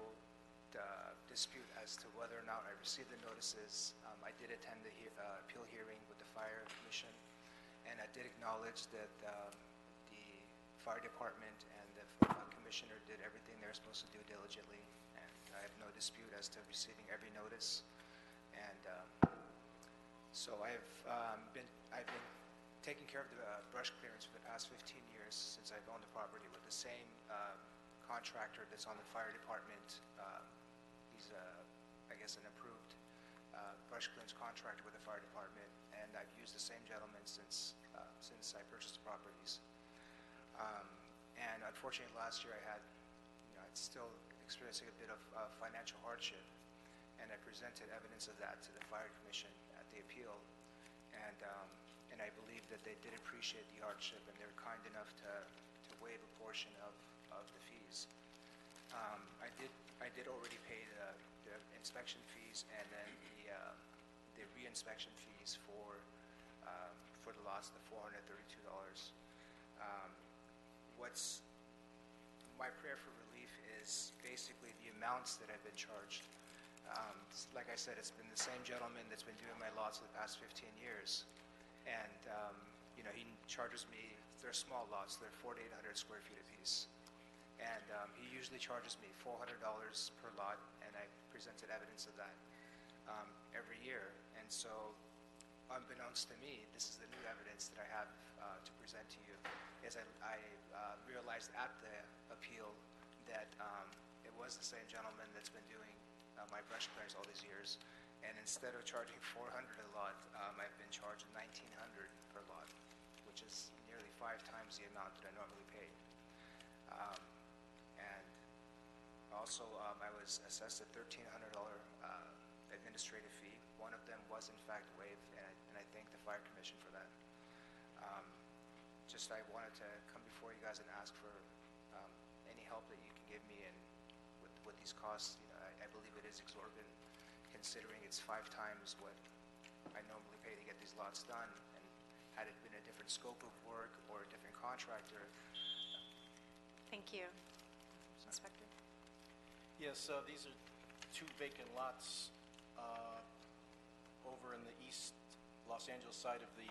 dispute as to whether or not I received the notices. I did attend the appeal hearing with the Fire Commission, and I did acknowledge that the Fire Department and the Commissioner did everything they're supposed to do diligently, and I have no dispute as to receiving every notice. And so I've been taking care of the brush clearance for the past 15 years since I've owned the property with the same contractor that's on the Fire Department. He's, I guess, an approved brush clearance contractor with the Fire Department, and I've used the same gentleman since I purchased the properties. And unfortunately, last year I'd still experiencing a bit of financial hardship, and I presented evidence of that to the Fire Commission at the appeal, and I believe that they did appreciate the hardship, and they were kind enough to waive a portion of the fees. I did already pay the inspection fees and then the re-inspection fees for the lots, the $432. What's my prayer for relief is basically the amounts that I've been charged. Like I said, it's been the same gentleman that's been doing my lots for the past 15 years. And, he charges me, they're small lots, they're 4,800 square feet apiece. And he usually charges me $400 per lot, and I presented evidence of that every year. And so, unbeknownst to me, this is the new evidence that I have to present to you, is I realized at the appeal that it was the same gentleman that's been doing my brush clearance all these years. And instead of charging $400 a lot, I've been charged $1,900 per lot, which is nearly 5 times the amount that I normally pay. And also, I was assessed a $1,300 administrative fee. One of them was in fact waived, and I thank the Fire Commission for that. I wanted to come before you guys and ask for any help that you can give me and with these costs. I believe it is exorbitant, considering it's 5 times what I normally pay to get these lots done. And had it been a different scope of work or a different contractor. Thank you. Inspector? Yes, these are 2 vacant lots over in the east Los Angeles side of the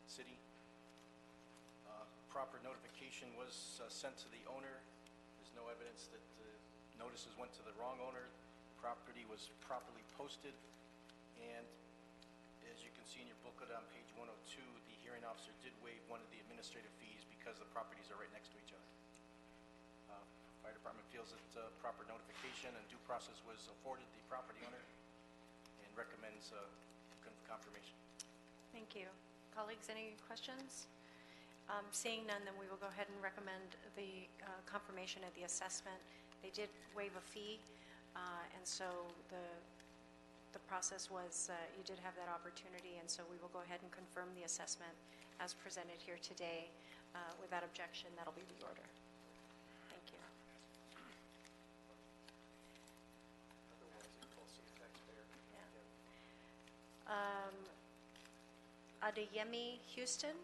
city. Proper notification was sent to the owner. There's no evidence that the notices went to the wrong owner. Property was properly posted, and as you can see in your booklet on page 102, the hearing officer did waive one of the administrative fees because the properties are right next to each other. Fire department feels that proper notification and due process was afforded the property owner and recommends confirmation. Thank you. Colleagues, any questions? Seeing none, then we will go ahead and recommend the confirmation of the assessment. They did waive a fee, and so the process was, you did have that opportunity, and so we will go ahead and confirm the assessment as presented here today. Without objection, that'll be the order. Thank you. Otherwise, it calls the taxpayer. Adeyemi Houston?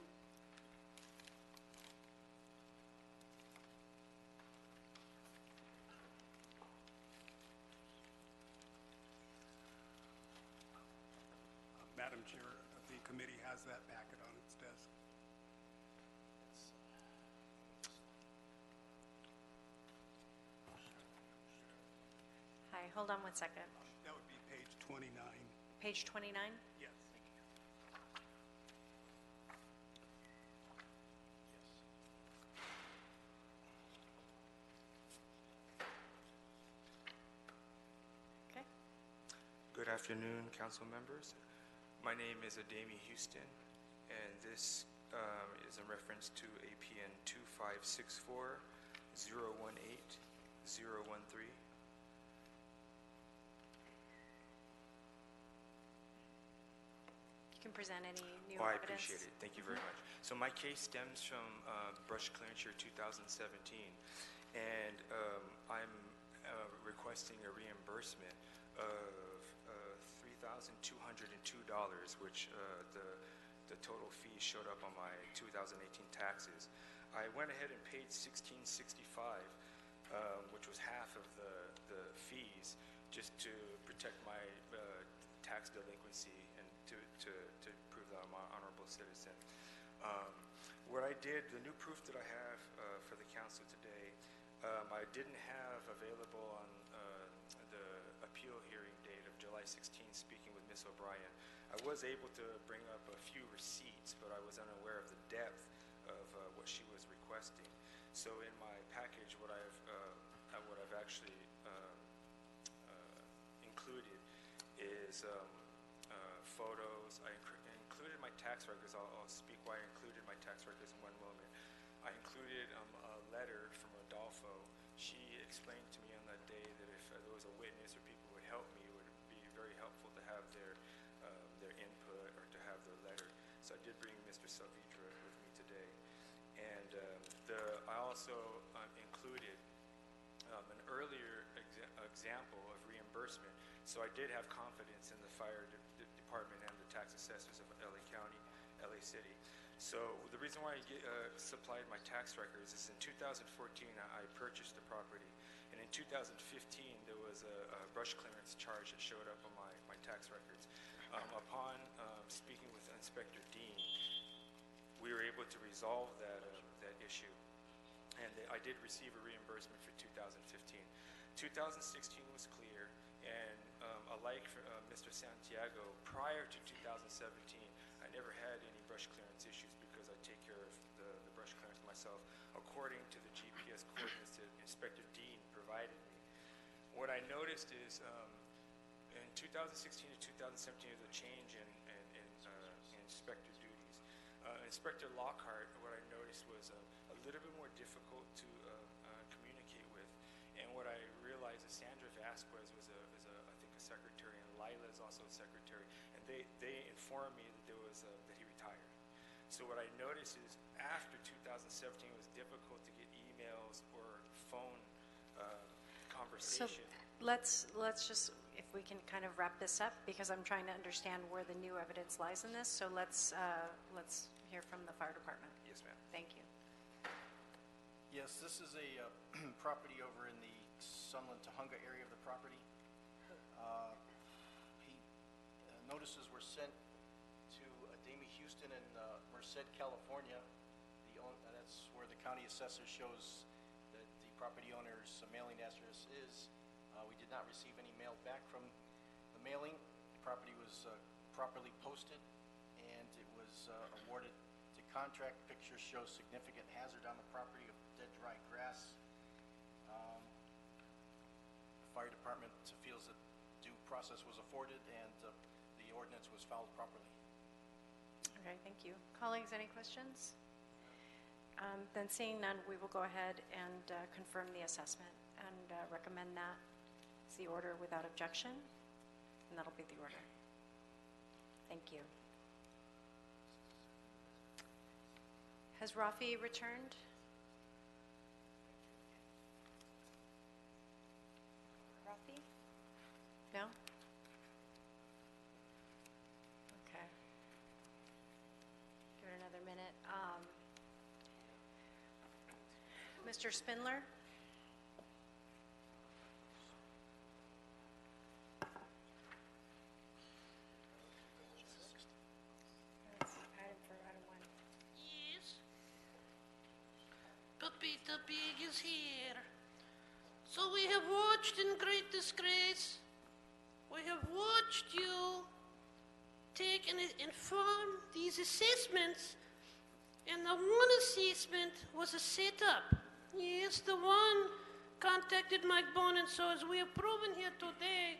Madam Chair, the committee has that packet on its desk. Hi, hold on one second. That would be page 29. Page 29? Yes. Okay. Good afternoon, council members. My name is Adami Houston, and this is in reference to APN 2564-018-013. You can present any new I evidence. appreciate it. Thank you very much. So my case stems from brush clearance year 2017, and I'm requesting a reimbursement of $3,202, which the total fee showed up on my 2018 taxes. I went ahead and paid $1,665, which was half of the fees, just to protect my tax delinquency and to prove that I'm an honorable citizen. What I did, the new proof that I have for the council today, I didn't have available on the appeal hearing date of July 16, speaking with Ms. O'Brien. I was able to bring up a few receipts, but I was unaware of the depth of what she was requesting. So in my package, what I've actually included is photos. I included my tax records. I'll speak why I included my tax records in one moment. I included a letter from Rodolfo. She explained to me on that day that if there was a witness or people would help me, it would be very helpful to have their input or to have their letter. So I did bring Mr. Salvitra with me today. And I also included an earlier example of reimbursement. So I did have confidence in the fire department and the tax assessors of LA County, LA City. So the reason why I supplied my tax records is in 2014 I purchased the property, and in 2015 there was a brush clearance charge that showed up on my tax records. Upon speaking with Inspector Dean, we were able to resolve that issue, and I did receive a reimbursement for 2015. 2016 was clear, and alike for Mr. Santiago, prior to 2017, I never had any brush clearance issues because I take care of the brush clearance myself, according to the GPS coordinates that Inspector Dean provided me. What I noticed is in 2016 to 2017, there's a change in inspector duties. Inspector Lockhart, what I noticed was a little bit more difficult to communicate with, and what I realized is Sandra Vasquez was I think a secretary, and Lila is also a secretary, and they informed me that that he retired. So what I noticed is after 2017 it was difficult to get emails or phone conversation. So let's just, if we can kind of wrap this up, because I'm trying to understand where the new evidence lies in this. So let's hear from the fire department. Yes, ma'am. Thank you. Yes, this is a property over in the Sunland Tahunga area of the property. Notices were sent to Adami Houston in Merced, California. That's where the county assessor shows that the property owner's mailing address is. We did not receive any mail back from the mailing. The property was properly posted, and it was awarded to contract. Pictures show significant hazard on the property of dead, dry grass. The fire department feels that due process was afforded and the ordinance was followed properly. Okay, thank you. Colleagues, any questions? Then seeing none, we will go ahead and confirm the assessment and recommend that as the order without objection, and that'll be the order. Thank you. Has Rafi returned? Rafi? No? Okay. Give it another minute. Mr. Spindler? Yes. Pepita Pig is here. So we have watched in great disgrace. We have watched you take and inform these assessments, and the one assessment was a setup. Yes, the one contacted Mike Bone, and so as we have proven here today,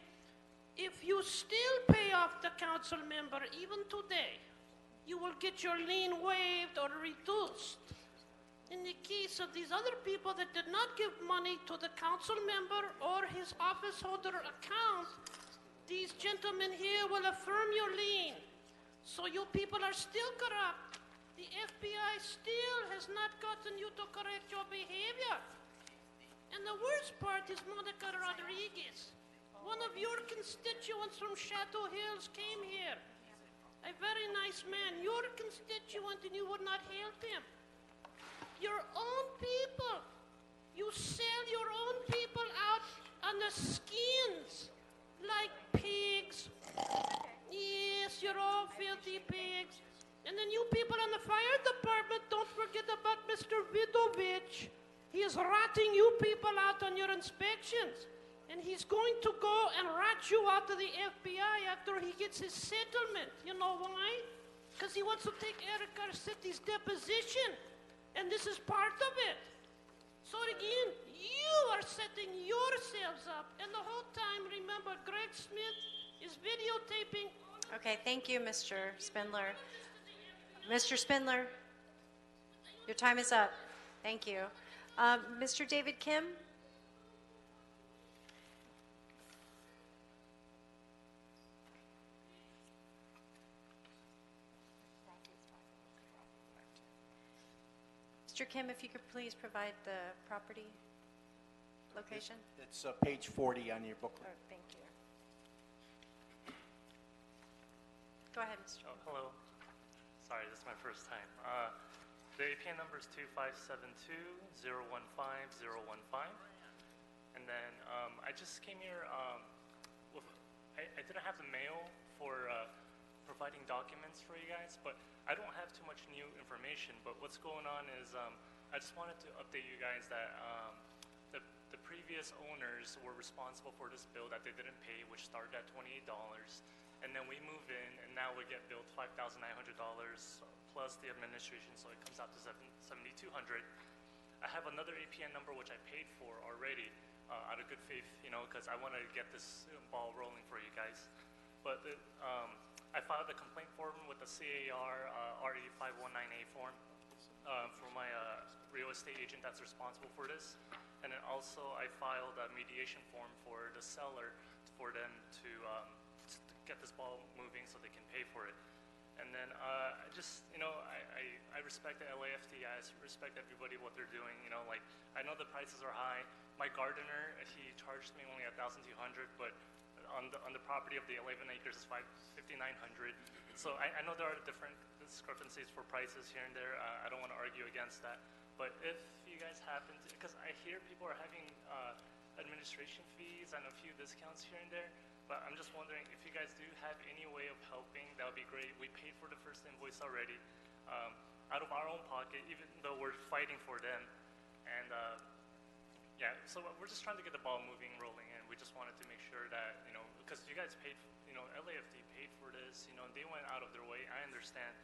if you still pay off the council member even today, you will get your lien waived or reduced. In the case of these other people that did not give money to the council member or his office holder account, these gentlemen here will affirm your lien. So you people are still corrupt. The FBI still has not gotten you to correct your behavior. And the worst part is Monica Rodriguez. One of your constituents from Chateau Hills came here. A very nice man, your constituent, and you would not help him. Your own people. You sell your own people out on the skins like pigs. Yes, you're all filthy pigs. And then you people on the fire department, don't forget about Mr. Vidovich. He is ratting you people out on your inspections. And he's going to go and rat you out to the FBI after he gets his settlement. You know why? Because he wants to take Eric Garcetti's deposition. And this is part of it. So again, you are setting yourselves up. And the whole time, remember, Greg Smith is videotaping. Okay, thank you, Mr. Spindler. Mr. Spindler, your time is up. Thank you. Mr. David Kim? Mr. Kim, if you could please provide the property location? It's page 40 on your booklet. Oh, thank you. Go ahead, Mr. Oh, hello. Sorry, this is my first time. The APN number is 2572-015-015. And then I just came here I didn't have the mail for providing documents for you guys, but I don't have too much new information. But what's going on is I just wanted to update you guys that the previous owners were responsible for this bill that they didn't pay, which started at $28. And then we move in, and now we get billed $5,900 plus the administration, so it comes out to $7,200. I have another APN number which I paid for already out of good faith, because I want to get this ball rolling for you guys. But I filed a complaint form with the CAR RE519A form for my real estate agent that's responsible for this. And then also I filed a mediation form for the seller for them to get this ball moving so they can pay for it. And then I just, I respect the LAFD, I respect everybody, what they're doing, like, I know the prices are high. My gardener, he charged me only $1,200, but on the property of the 11 acres is $5,900. So I know there are different discrepancies for prices here and there. I don't want to argue against that. But if you guys happen to, because I hear people are having administration fees and a few discounts here and there, but I'm just wondering if you guys do have any way of helping, that would be great. We paid for the first invoice already out of our own pocket, even though we're fighting for them. And yeah, so we're just trying to get the ball moving, rolling, and we just wanted to make sure that, because you guys paid, LAFD paid for this, and they went out of their way, I understand.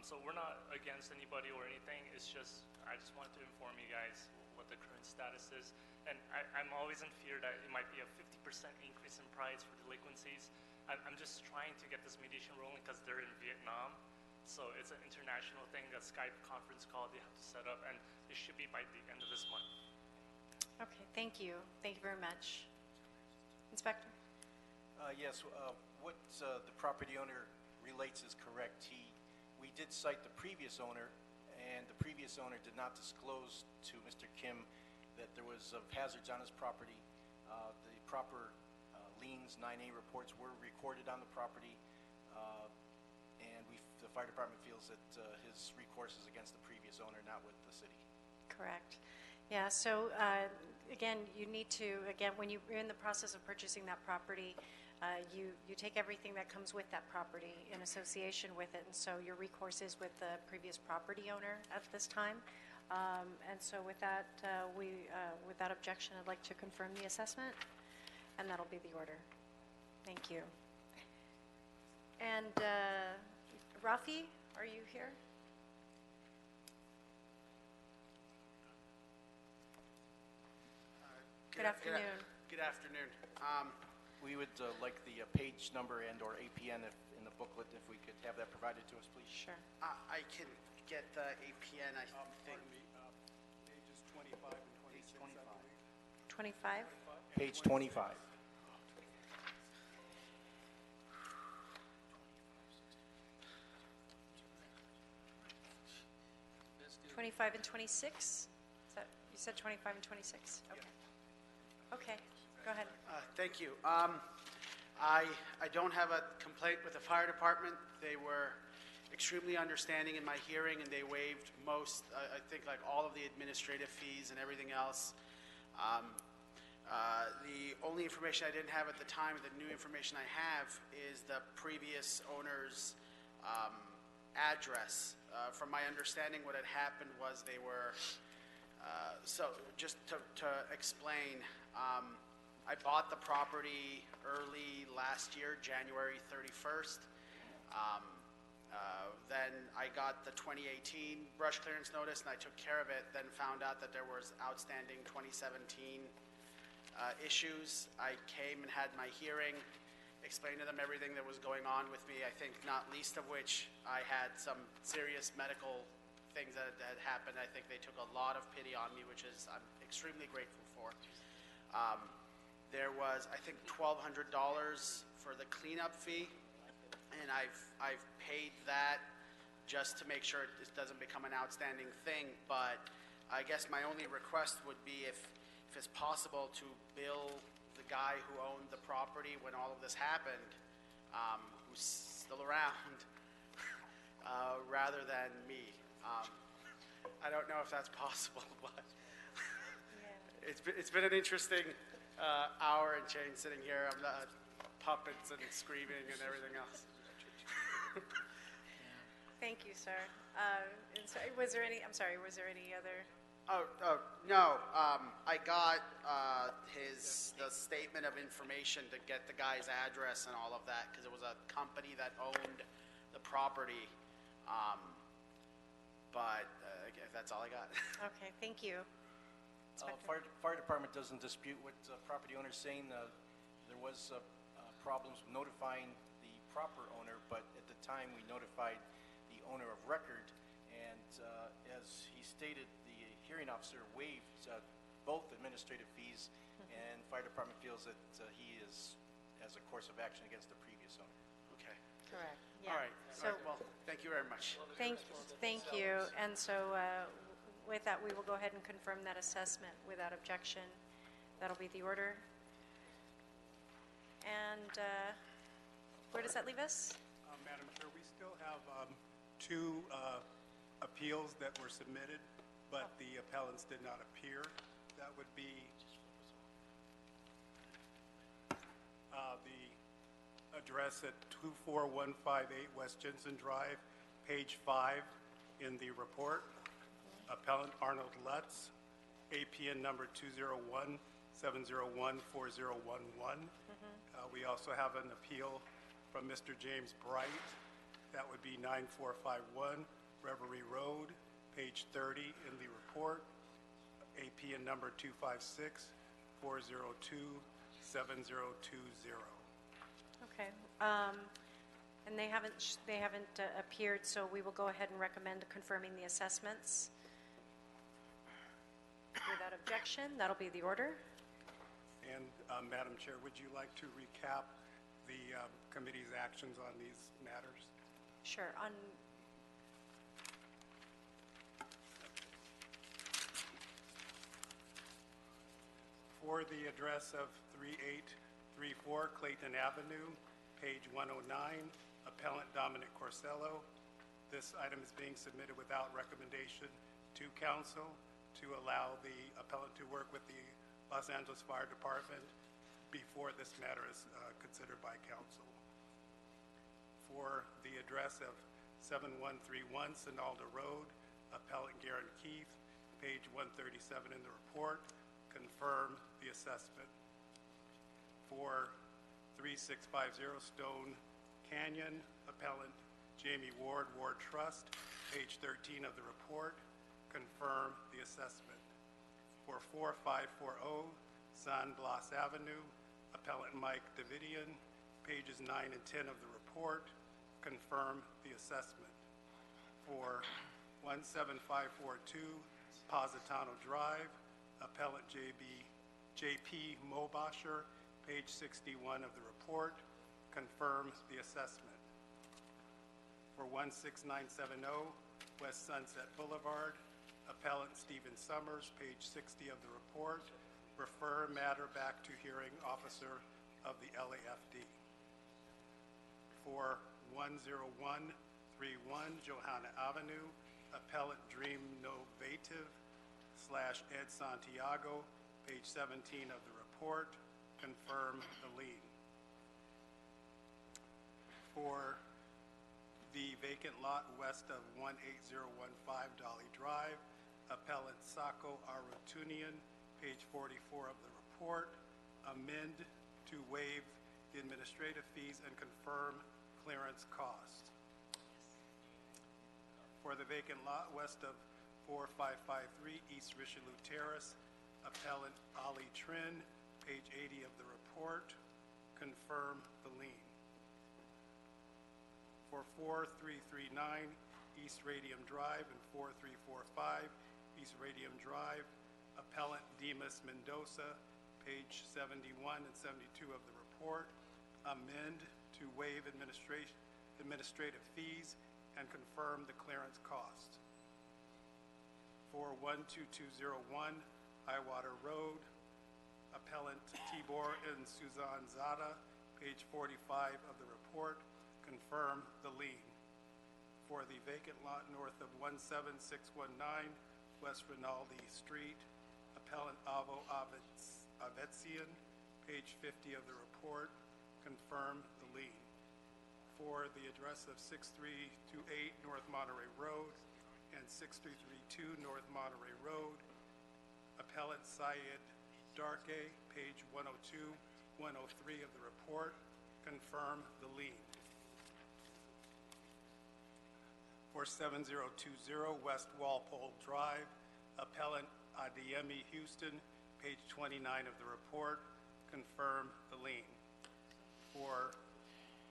So we're not against anybody or anything, it's just, I just wanted to inform you guys what the current status is. And I'm always in fear that it might be a 50% increase in price for delinquencies. I'm just trying to get this mediation rolling because they're in Vietnam. So it's an international thing, a Skype conference call they have to set up, and it should be by the end of this month. Okay, thank you. Thank you very much. Inspector? Yes, what the property owner relates is correct. We did cite the previous owner, and the previous owner did not disclose to Mr. Kim that there was hazards on his property. The proper liens, 9A reports were recorded on the property, and the fire department feels that his recourse is against the previous owner, not with the city. Correct. Yeah, so again, you need to, when you're in the process of purchasing that property, you take everything that comes with that property in association with it, and so your recourse is with the previous property owner at this time. And so with that, without objection, I'd like to confirm the assessment, and that'll be the order. Thank you. And Rafi, are you here? Good afternoon. Good afternoon. We would like the page number and/or APN in the booklet, if we could have that provided to us, please. Sure. I can get the APN, I think. Pages 25 and 26. 25? Page 25. 25 and 26? Is that, you said 25 and 26? Okay. Okay, go ahead. Thank you. I don't have a complaint with the fire department. They were extremely understanding in my hearing, and they waived most, I think, like all of the administrative fees and everything else. The only information I didn't have at the time, the new information I have, is the previous owner's address. From my understanding, what had happened was they were, so just to explain, I bought the property early last year, January 31st. Then I got the 2018 brush clearance notice and I took care of it, then found out that there was outstanding 2017 issues. I came and had my hearing, explained to them everything that was going on with me, I think not least of which I had some serious medical things that had happened. I think they took a lot of pity on me, which is I'm extremely grateful for. There was, I think, $1,200 for the cleanup fee, and I've paid that just to make sure it doesn't become an outstanding thing. But I guess my only request would be if it's possible to bill the guy who owned the property when all of this happened, who's still around, rather than me. I don't know if that's possible, but it's been an interesting hour and change sitting here. I'm puppets and screaming and everything else. Thank you, sir. And so, was there any, I'm sorry, was there any other? No. I got the statement of information to get the guy's address and all of that, because it was a company that owned the property. But that's all I got. Okay, thank you. Fire department doesn't dispute what property owner's saying. There was problems notifying the proper owner, but at the time we notified the owner of record, and as he stated, the hearing officer waived both administrative fees, and fire department feels that he has a course of action against the previous owner. Okay. Correct. Yeah. All right. So, well, thank you very much. Thank you. And so, with that, we will go ahead and confirm that assessment without objection. That'll be the order. And where does that leave us? Madam Chair, we still have two appeals that were submitted, but the appellants did not appear. That would be the address at 24158 West Jensen Drive, page 5 in the report. Appellant Arnold Lutz, APN number 201-701-4011. We also have an appeal from Mr. James Bright. That would be 9451 Reverie Road, page 30 in the report. APN number 256-402-7020. Okay. And they haven't appeared, so we will go ahead and recommend confirming the assessments. Without objection, that'll be the order. And Madam Chair, would you like to recap the committee's actions on these matters? Sure. For the address of 3834 Clayton Avenue, page 109, Appellant Dominic Corsello. This item is being submitted without recommendation to council to allow the appellant to work with the Los Angeles Fire Department before this matter is considered by council. For the address of 7131 Sinalda Road, Appellant Garen Keith, page 137 in the report, confirm the assessment. For 3650 Stone Canyon, Appellant Jamie Ward, Ward Trust, page 13 of the report, confirm the assessment. For 4540 San Blas Avenue, Appellant Mike Davidian, pages 9 and 10 of the report, confirm the assessment. For 17542 Positano Drive, Appellant JP Mobasher, page 61 of the report, confirm the assessment. For 16970 West Sunset Boulevard, Appellant Stephen Summers, page 60 of the report, refer matter back to hearing officer of the LAFD. For 10131 Johanna Avenue, Appellant Dream Novative / Ed Santiago, page 17 of the report, confirm the lien. For the vacant lot west of 18015 Dolly Drive, Appellant Sako Arutunian, page 44 of the report, amend to waive the administrative fees and confirm clearance cost. For the vacant lot west of 4553 East Richelieu Terrace, Appellant Ali Trin, page 80 of the report, confirm the lien. For 4339 East Radium Drive and 4345 East Radium Drive, Appellant Demas Mendoza, page 71 and 72 of the report, amend to waive administrative fees and confirm the clearance cost. For 12201 Highwater Road, Appellant Tibor and Suzanne Zada, page 45 of the report, confirm the lien. For the vacant lot north of 17619 West Rinaldi Street, Appellant Avo Avetsian, page 50 of the report, confirm the lien. For the address of 6328 North Monterey Road and 6332 North Monterey Road, Appellant Syed Darke, page 102, 103 of the report, confirm the lien. For 7020 West Walpole Drive, Appellant Adiemi Houston, page 29 of the report, confirm the lien. For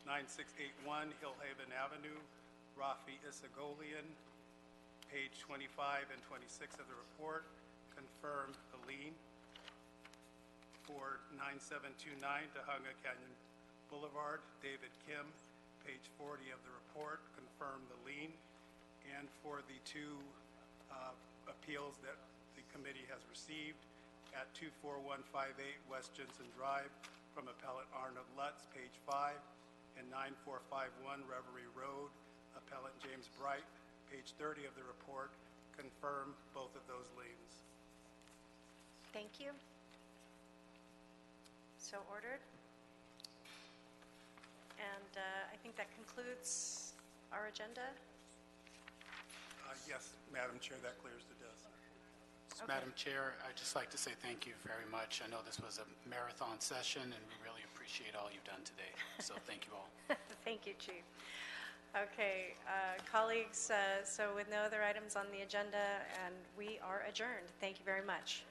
9681 Hillhaven Avenue, Rafi Isagolian, page 25 and 26 of the report, confirm the lien. For 9729 Tahunga Canyon Boulevard, David Kim, page 40 of the report, confirm the lien. And for the two appeals that the committee has received at 24158 West Jensen Drive from Appellant Arnold Lutz, page 5, and 9451 Reverie Road, Appellant James Bright, page 30 of the report, confirm both of those liens. Thank you. So ordered. And I think that concludes our agenda. Yes, Madam Chair, that clears the desk. Okay. Madam Chair, I'd just like to say thank you very much. I know this was a marathon session, and we really appreciate all you've done today. So thank you all. Thank you, Chief. Okay, colleagues, so with no other items on the agenda, and we are adjourned. Thank you very much.